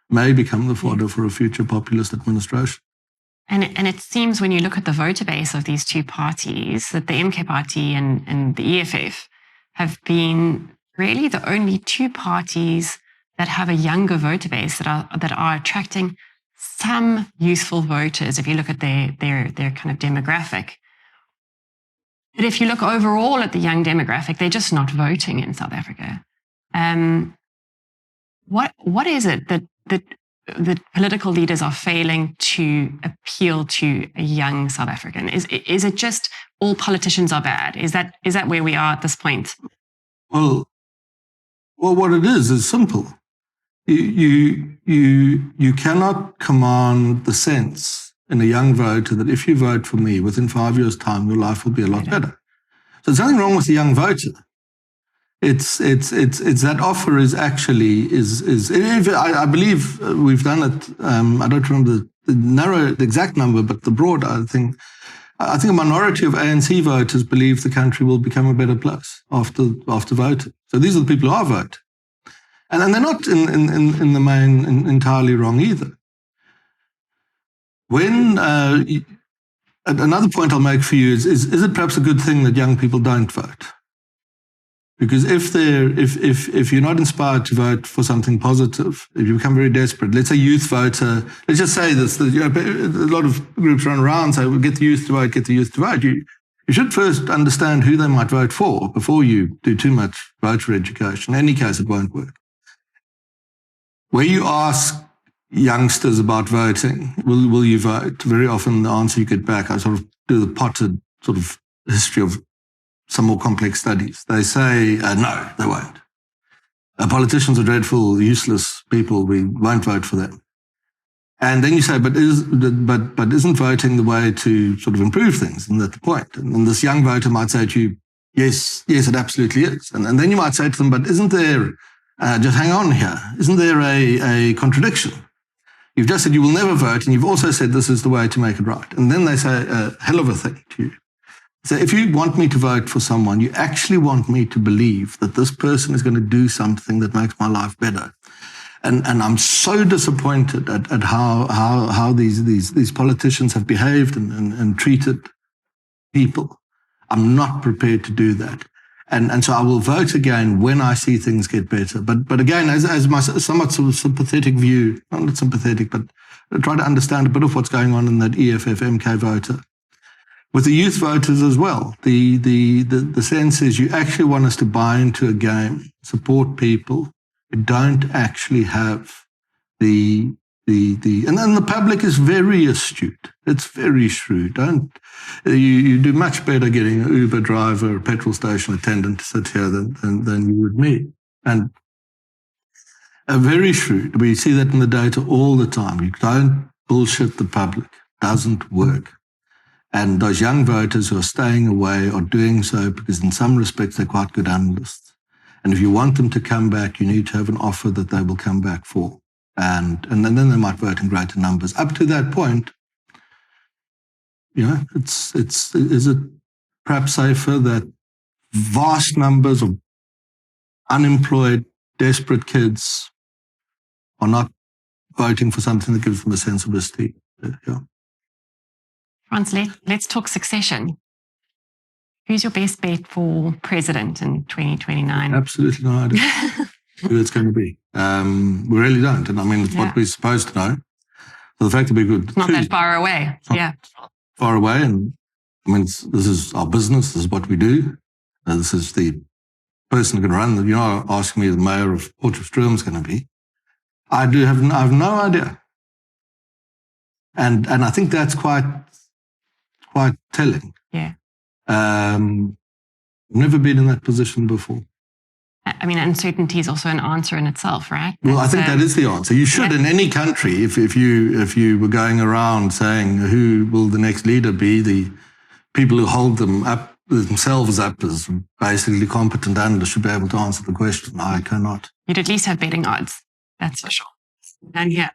S2: may become the fodder for a future populist administration.
S1: And it seems when you look at the voter base of these two parties, that the MK party and the EFF have been really the only two parties that have a younger voter base that are attracting some youthful voters if you look at their kind of demographic. But if you look overall at the young demographic, they're just not voting in South Africa. What is it that the political leaders are failing to appeal to a young South African? Is it just all politicians are bad? Is that where we are at this point?
S2: Well, what it is simple. You cannot command the sense in a young voter that if you vote for me, within 5 years' time, your life will be a lot better. So there's nothing wrong with the young voter. It's that offer is actually I believe we've done it. I don't remember the exact number, but the broad. I think a minority of ANC voters believe the country will become a better place after voting. So these are the people who are voting, and they're not in the main entirely wrong either. When another point I'll make for you is it perhaps a good thing that young people don't vote? Because if you're not inspired to vote for something positive, if you become very desperate, let's say youth voter, let's just say this, a lot of groups run around and say, well, get the youth to vote, get the youth to vote. You should first understand who they might vote for before you do too much voter education. In any case, it won't work. Where you ask youngsters about voting, will you vote? Very often the answer you get back, I sort of do the potted sort of history of some more complex studies. They say, no, they won't. Politicians are dreadful, useless people. We won't vote for them. And then you say, but isn't voting the way to sort of improve things? And that's the point. And this young voter might say to you, yes, it absolutely is. And then you might say to them, but isn't there, just hang on here, isn't there a contradiction? You've just said you will never vote, and you've also said this is the way to make it right. And then they say a hell of a thing to you. So if you want me to vote for someone, you actually want me to believe that this person is going to do something that makes my life better. And I'm so disappointed at how these politicians have behaved and treated people. I'm not prepared to do that. And so I will vote again when I see things get better. But again, as my somewhat sort of sympathetic view, not sympathetic, but try to understand a bit of what's going on in that EFF MK voter. With the youth voters as well, the sense is you actually want us to buy into a game, support people who don't actually have and then the public is very astute. It's very shrewd. You do much better getting an Uber driver, a petrol station attendant to sit here than you would me. And very shrewd. We see that in the data all the time. You don't bullshit the public. Doesn't work. And those young voters who are staying away are doing so because in some respects they're quite good analysts. And if you want them to come back, you need to have an offer that they will come back for. And then they might vote in greater numbers. Up to that point, is it perhaps safer that vast numbers of unemployed, desperate kids are not voting for something that gives them a sense of esteem? Yeah.
S1: Frans, let's talk succession. Who's your best bet for president in 2029?
S2: Absolutely no idea who it's going to be. We really don't. And I mean, it's what we're supposed to know. So the fact that we could...
S1: It's not that far away.
S2: Far away. And I mean, this is our business. This is what we do. This is the person who can run. You're not asking me who the mayor of Potchefstroom is going to be. I have no idea. And I think that's quite telling.
S1: Yeah.
S2: Never been in that position before.
S1: I mean, uncertainty is also an answer in itself, right?
S2: Well, I think that is the answer. You should, in any country, if you were going around saying who will the next leader be, the people who hold themselves up as basically competent analysts should be able to answer the question. I cannot.
S1: You'd at least have betting odds. That's for sure. And yeah.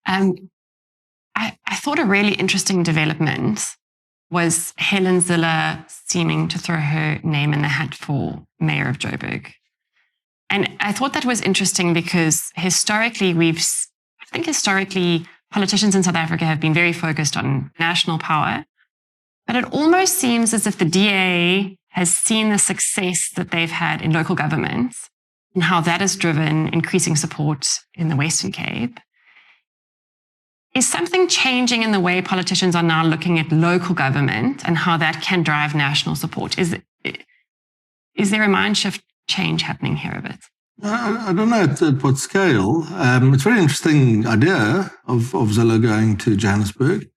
S1: I thought a really interesting development was Helen Zille seeming to throw her name in the hat for mayor of Joburg. And I thought that was interesting because historically, politicians in South Africa have been very focused on national power. But it almost seems as if the DA has seen the success that they've had in local governments and how that has driven increasing support in the Western Cape. Is something changing in the way politicians are now looking at local government and how that can drive national support? Is there a mind shift change happening here a bit?
S2: I don't know at what scale. It's a very interesting idea of Zille going to Johannesburg.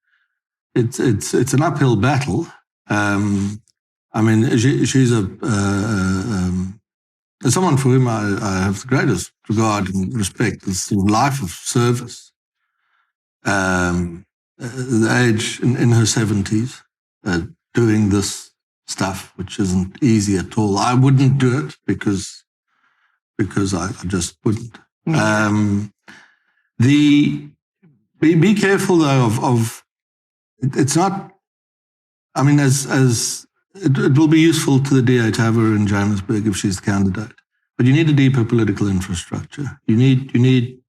S2: It's an uphill battle. I mean, she's someone for whom I have the greatest regard and respect. This life of service. The age in her 70s, doing this stuff, which isn't easy at all. I wouldn't do it because I just wouldn't. Be careful though of it's not. I mean, as it will be useful to the DA to have her in Johannesburg if she's the candidate, but you need a deeper political infrastructure. You need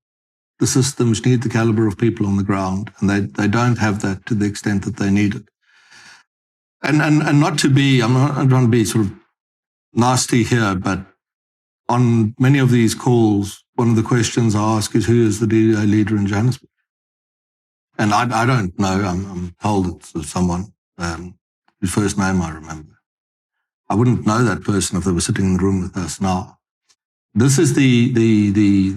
S2: the systems, need the caliber of people on the ground, and they don't have that to the extent that they need it. And not to be, I'm not trying to be sort of nasty here, but on many of these calls, one of the questions I ask is who is the DA leader in Johannesburg? And I don't know. I'm told it's someone whose first name I remember. I wouldn't know that person if they were sitting in the room with us now. This is the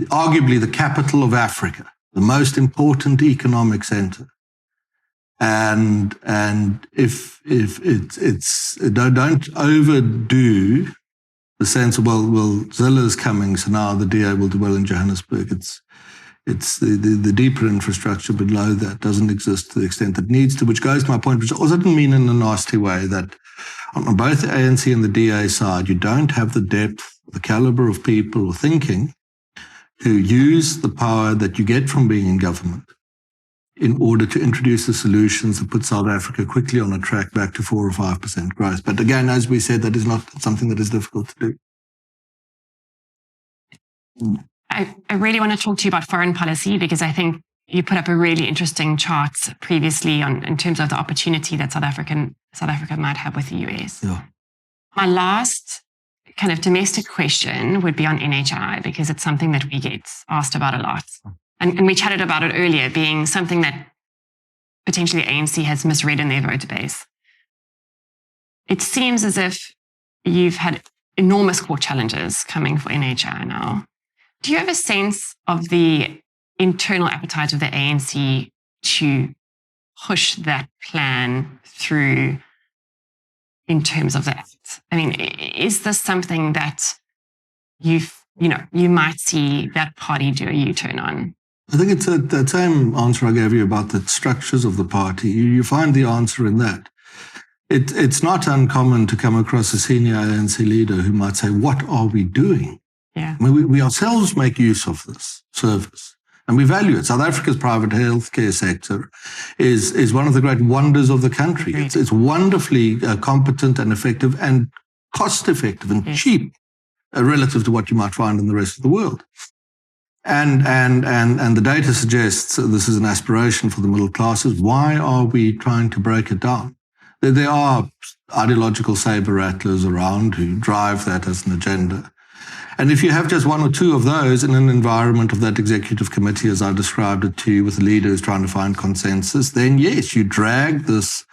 S2: arguably the capital of Africa, the most important economic center. And if it's don't overdo the sense of well Zille is coming, so now the DA will do well in Johannesburg. It's the deeper infrastructure below that doesn't exist to the extent that it needs to, which goes to my point, which also didn't mean in a nasty way that on both the ANC and the DA side, you don't have the depth, the caliber of people or thinking to use the power that you get from being in government in order to introduce the solutions that put South Africa quickly on a track back to 4 or 5% growth. But again, as we said, that is not something that is difficult to do.
S1: I really want to talk to you about foreign policy because I think you put up a really interesting chart previously in terms of the opportunity that South Africa might have with the US.
S2: Yeah.
S1: My last kind of domestic question would be on NHI because it's something that we get asked about a lot. and we chatted about it earlier, being something that potentially ANC has misread in their voter base. It seems as if you've had enormous court challenges coming for NHI now. Do you have a sense of the internal appetite of the ANC to push that plan through in terms of that? I mean, is this something that you might see that party do a U-turn on?
S2: I think it's the same answer I gave you about the structures of the party. You find the answer in that. It's not uncommon to come across a senior ANC leader who might say, what are we doing?
S1: Yeah.
S2: I mean, we ourselves make use of this service and we value it. South Africa's private healthcare sector is one of the great wonders of the country. It's wonderfully competent and effective and cost-effective and cheap relative to what you might find in the rest of the world. And the data suggests this is an aspiration for the middle classes. Why are we trying to break it down? There are ideological saber rattlers around who drive that as an agenda. And if you have just one or two of those in an environment of that executive committee, as I described it to you, with the leaders trying to find consensus, then yes, you drag this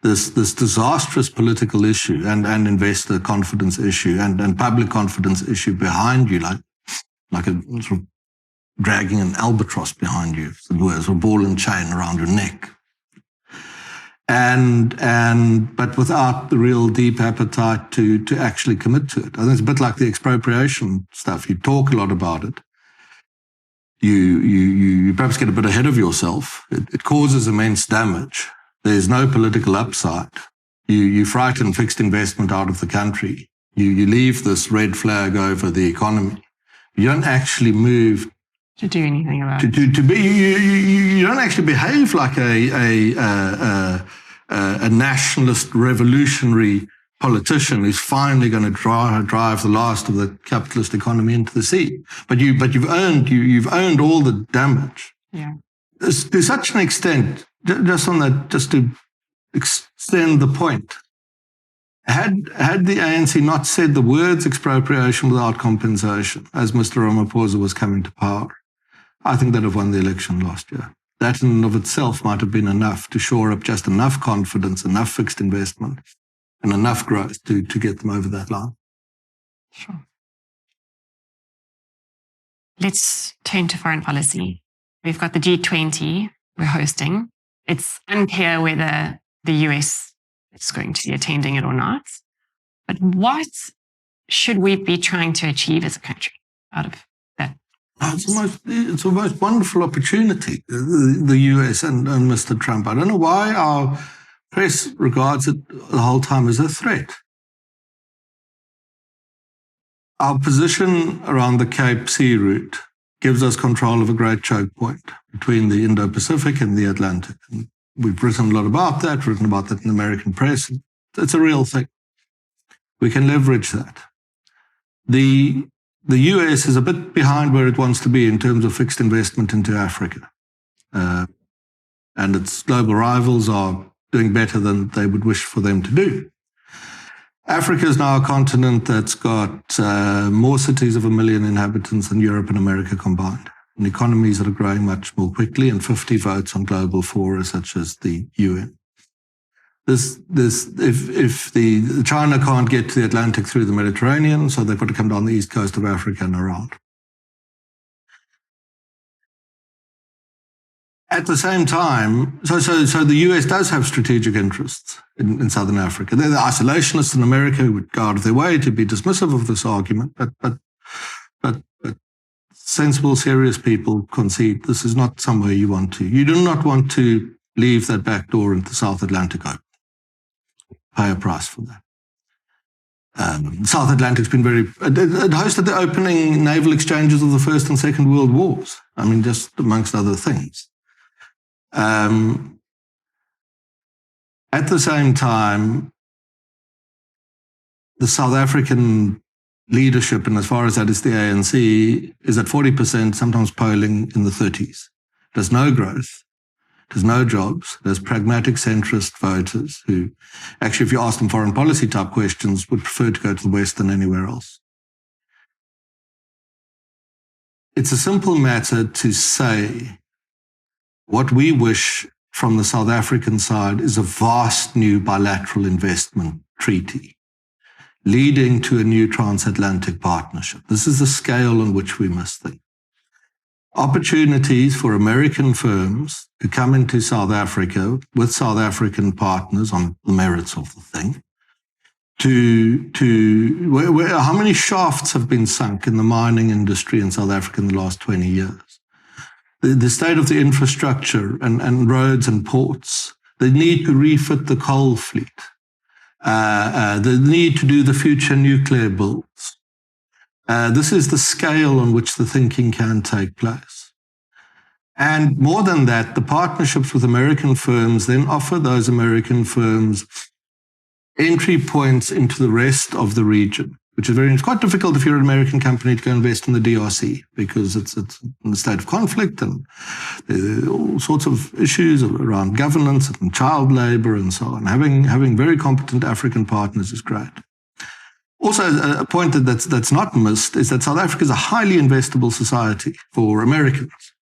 S2: disastrous political issue and investor confidence issue and public confidence issue behind you, like a sort of dragging an albatross behind you, as a ball and chain around your neck. But without the real deep appetite to actually commit to it. I think it's a bit like the expropriation stuff. You talk a lot about it. You perhaps get a bit ahead of yourself. It causes immense damage. There's no political upside. You frighten fixed investment out of the country. You leave this red flag over the economy. You don't actually move
S1: to do anything about it.
S2: You don't actually behave like a nationalist revolutionary politician who's finally going to drive the last of the capitalist economy into the sea. But you've earned all the damage.
S1: Yeah.
S2: To such an extent, just to extend the point, had the ANC not said the words expropriation without compensation, as Mr. Ramaphosa was coming to power, I think they'd have won the election last year. That in and of itself might have been enough to shore up just enough confidence, enough fixed investment, and enough growth to get them over that line.
S1: Sure. Let's turn to foreign policy. We've got the G20 we're hosting. It's unclear whether the US is going to be attending it or not. But what should we be trying to achieve as a country out of that?
S2: It's the most wonderful opportunity, the US and Mr. Trump. I don't know why our press regards it the whole time as a threat. Our position around the Cape Sea route gives us control of a great choke point between the Indo-Pacific and the Atlantic. And we've written a lot about that, written about that in the American press. It's a real thing. We can leverage that. The US is a bit behind where it wants to be in terms of fixed investment into Africa. And its global rivals are doing better than they would wish for them to do. Africa is now a continent that's got more cities of 1 million inhabitants than Europe and America combined, and economies that are growing much more quickly, and 50 votes on global fora such as the UN. If China can't get to the Atlantic through the Mediterranean, so they've got to come down the east coast of Africa and around. At the same time, so the US does have strategic interests in Southern Africa. They're the isolationists in America who would go out of their way to be dismissive of this argument, but sensible, serious people concede this is not somewhere you want to. You do not want to leave that back door into the South Atlantic open. Pay a price for that. South Atlantic's been it hosted the opening naval exchanges of the First and Second World Wars. I mean, just amongst other things. At the same time, the South African leadership, and as far as that is the ANC, is at 40%, sometimes polling in the 30s. There's no growth. There's no jobs. There's pragmatic centrist voters who, actually, if you ask them foreign policy type questions, would prefer to go to the West than anywhere else. it's a simple matter to say what we wish from the South African side is a vast new bilateral investment treaty leading to a new transatlantic partnership. This is the scale on which we must think. Opportunities for American firms to come into South Africa with South African partners on the merits of the thing. How many shafts have been sunk in the mining industry in South Africa in the last 20 years? The state of the infrastructure and roads and ports, the need to refit the coal fleet, the need to do the future nuclear builds. This is the scale on which the thinking can take place. And more than that, the partnerships with American firms then offer those American firms entry points into the rest of the region, which is it's quite difficult if you're an American company to go invest in the DRC because it's in a state of conflict and there are all sorts of issues around governance and child labor and so on. Having very competent African partners is great. Also, a point that's not missed is that South Africa is a highly investable society for Americans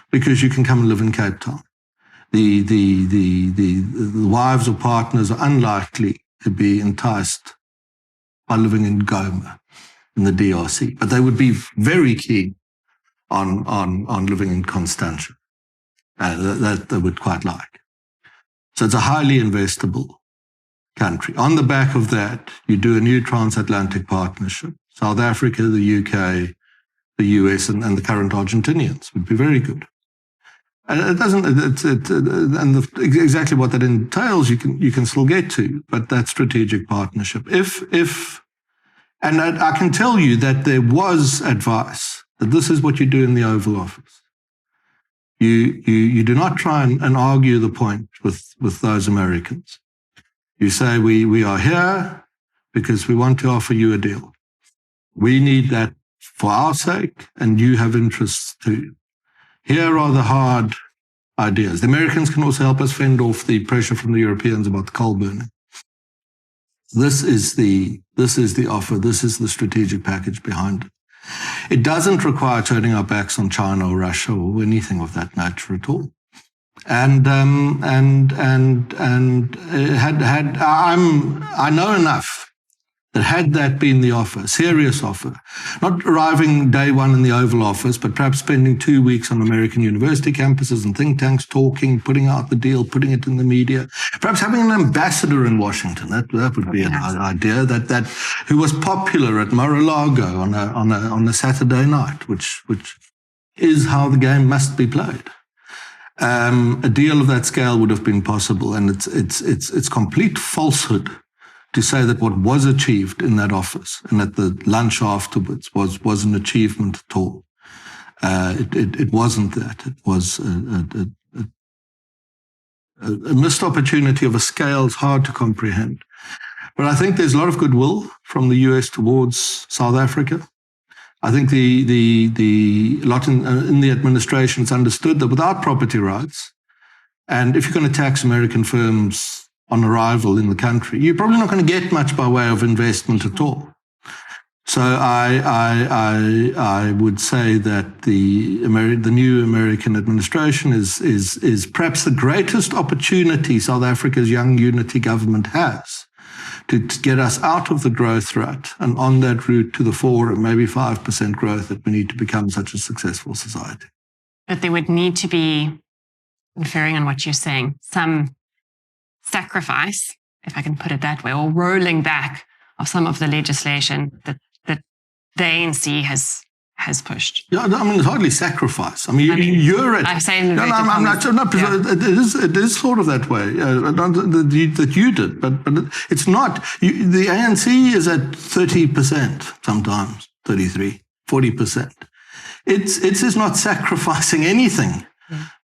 S2: because you can come and live in Cape Town. The wives or partners are unlikely to be enticed by living in Goma in the DRC, but they would be very keen on living in Constantia. That they would quite like. So it's a highly investable country. On the back of that, you do a new transatlantic partnership. South Africa, the UK, the US, and the current Argentinians would be very good. And it doesn't, exactly what that entails, you can still get to, but that strategic partnership. And I can tell you that there was advice that this is what you do in the Oval Office. You do not try and argue the point with those Americans. You say, we are here because we want to offer you a deal. We need that for our sake, and you have interests too. Here are the hard ideas. The Americans can also help us fend off the pressure from the Europeans about the coal burning. This is the offer. This is the strategic package behind it. It doesn't require turning our backs on China or Russia or anything of that nature at all. I know enough that had that been the offer, serious offer, not arriving day one in the Oval Office, but perhaps spending 2 weeks on American university campuses and think tanks talking, putting out the deal, putting it in the media, perhaps having an ambassador in Washington. That would be an idea that who was popular at Mar-a-Lago on a Saturday night, which is how the game must be played. A deal of that scale would have been possible, and it's complete falsehood to say that what was achieved in that office and at the lunch afterwards was an achievement at all. It wasn't that. It was a missed opportunity of a scale it's hard to comprehend. But I think there's a lot of goodwill from the US towards South Africa. I think the lot in the administration has understood that without property rights, and if you're going to tax American firms on arrival in the country, you're probably not going to get much by way of investment at all. So I would say that the new American administration is perhaps the greatest opportunity South Africa's young unity government has to get us out of the growth rut and on that route to the 4 or maybe 5% growth that we need to become such a successful society.
S1: But there would need to be, inferring on what you're saying, some sacrifice, if I can put it that way, or rolling back of some of the legislation that the ANC has pushed.
S2: Yeah, I mean, it's hardly sacrifice. You're at.
S1: I'm saying
S2: I'm not. It is sort of that way that you did, but it's not. The ANC is at 30%, sometimes 33, 40%. It's not sacrificing anything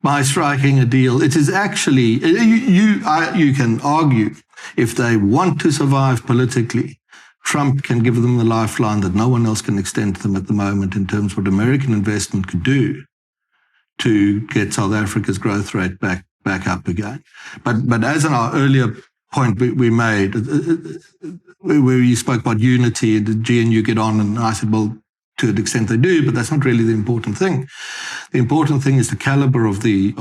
S2: by striking a deal. It is actually, you can argue, if they want to survive politically, Trump can give them the lifeline that no one else can extend to them at the moment in terms of what American investment could do to get South Africa's growth rate back up again. But as in our earlier point we made, where you spoke about unity, the GNU get on, and I said, well, to an extent they do, but that's not really the important thing. The important thing is the caliber of the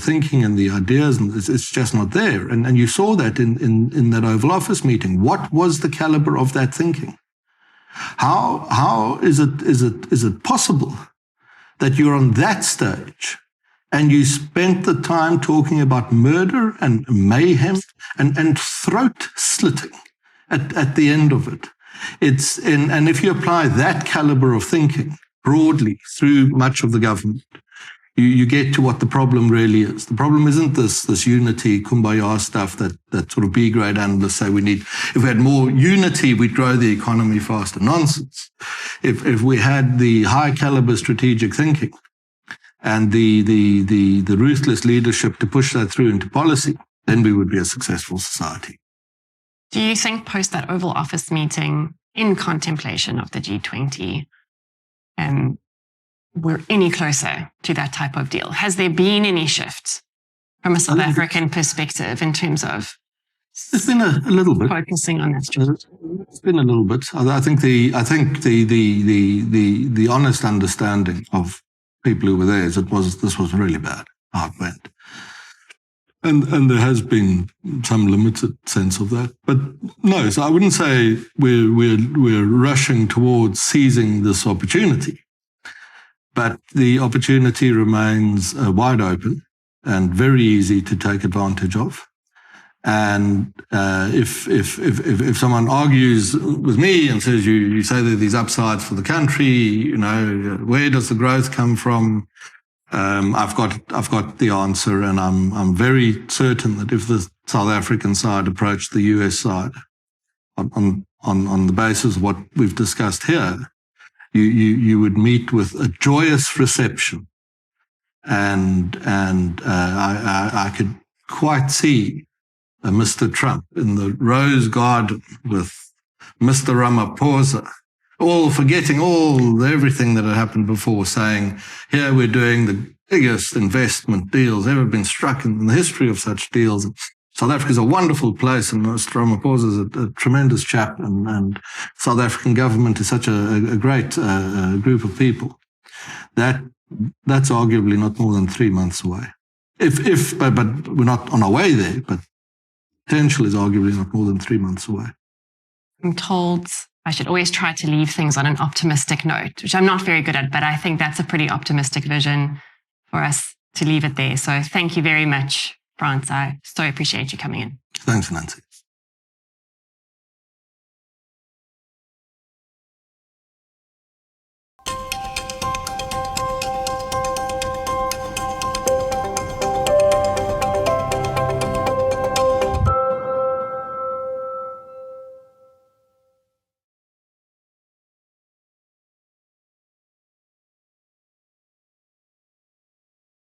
S2: thinking and the ideas, and it's just not there. And you saw that in that Oval Office meeting. What was the caliber of that thinking? How is it possible that you're on that stage and you spent the time talking about murder and mayhem and throat slitting at the end of it? And if you apply that caliber of thinking broadly through much of the government, you get to what the problem really is. The problem isn't this unity, kumbaya stuff that sort of B-grade analysts say we need. If we had more unity, we'd grow the economy faster. Nonsense. If we had the high caliber strategic thinking and the ruthless leadership to push that through into policy, then we would be a successful society.
S1: Do you think post that Oval Office meeting, in contemplation of the G20, we're any closer to that type of deal? Has there been any shift from a South African perspective in terms of
S2: there's been a little bit
S1: focusing on that strategy?
S2: It's been a little bit. I think the honest understanding of people who were there is this was really bad how it went. And there has been some limited sense of that. But no, so I wouldn't say we're rushing towards seizing this opportunity. But the opportunity remains wide open and very easy to take advantage of. And if someone argues with me and says you say there are these upsides for the country, where does the growth come from? I've got the answer, and I'm very certain that if the South African side approached the US side on the basis of what we've discussed here, you would meet with a joyous reception, and I could quite see Mr. Trump in the Rose Garden with Mr. Ramaphosa, all forgetting everything that had happened before, saying, here we're doing the biggest investment deals ever been struck in the history of such deals. South Africa is a wonderful place, and Mr. Ramaphosa is a tremendous chap, and South African government is such a great group of people. That's arguably not more than 3 months away. But we're not on our way there, but potential is arguably not more than 3 months away.
S1: I'm told I should always try to leave things on an optimistic note, which I'm not very good at, but I think that's a pretty optimistic vision for us to leave it there. So thank you very much, Frans. I so appreciate you coming in.
S2: Thanks, Nancy.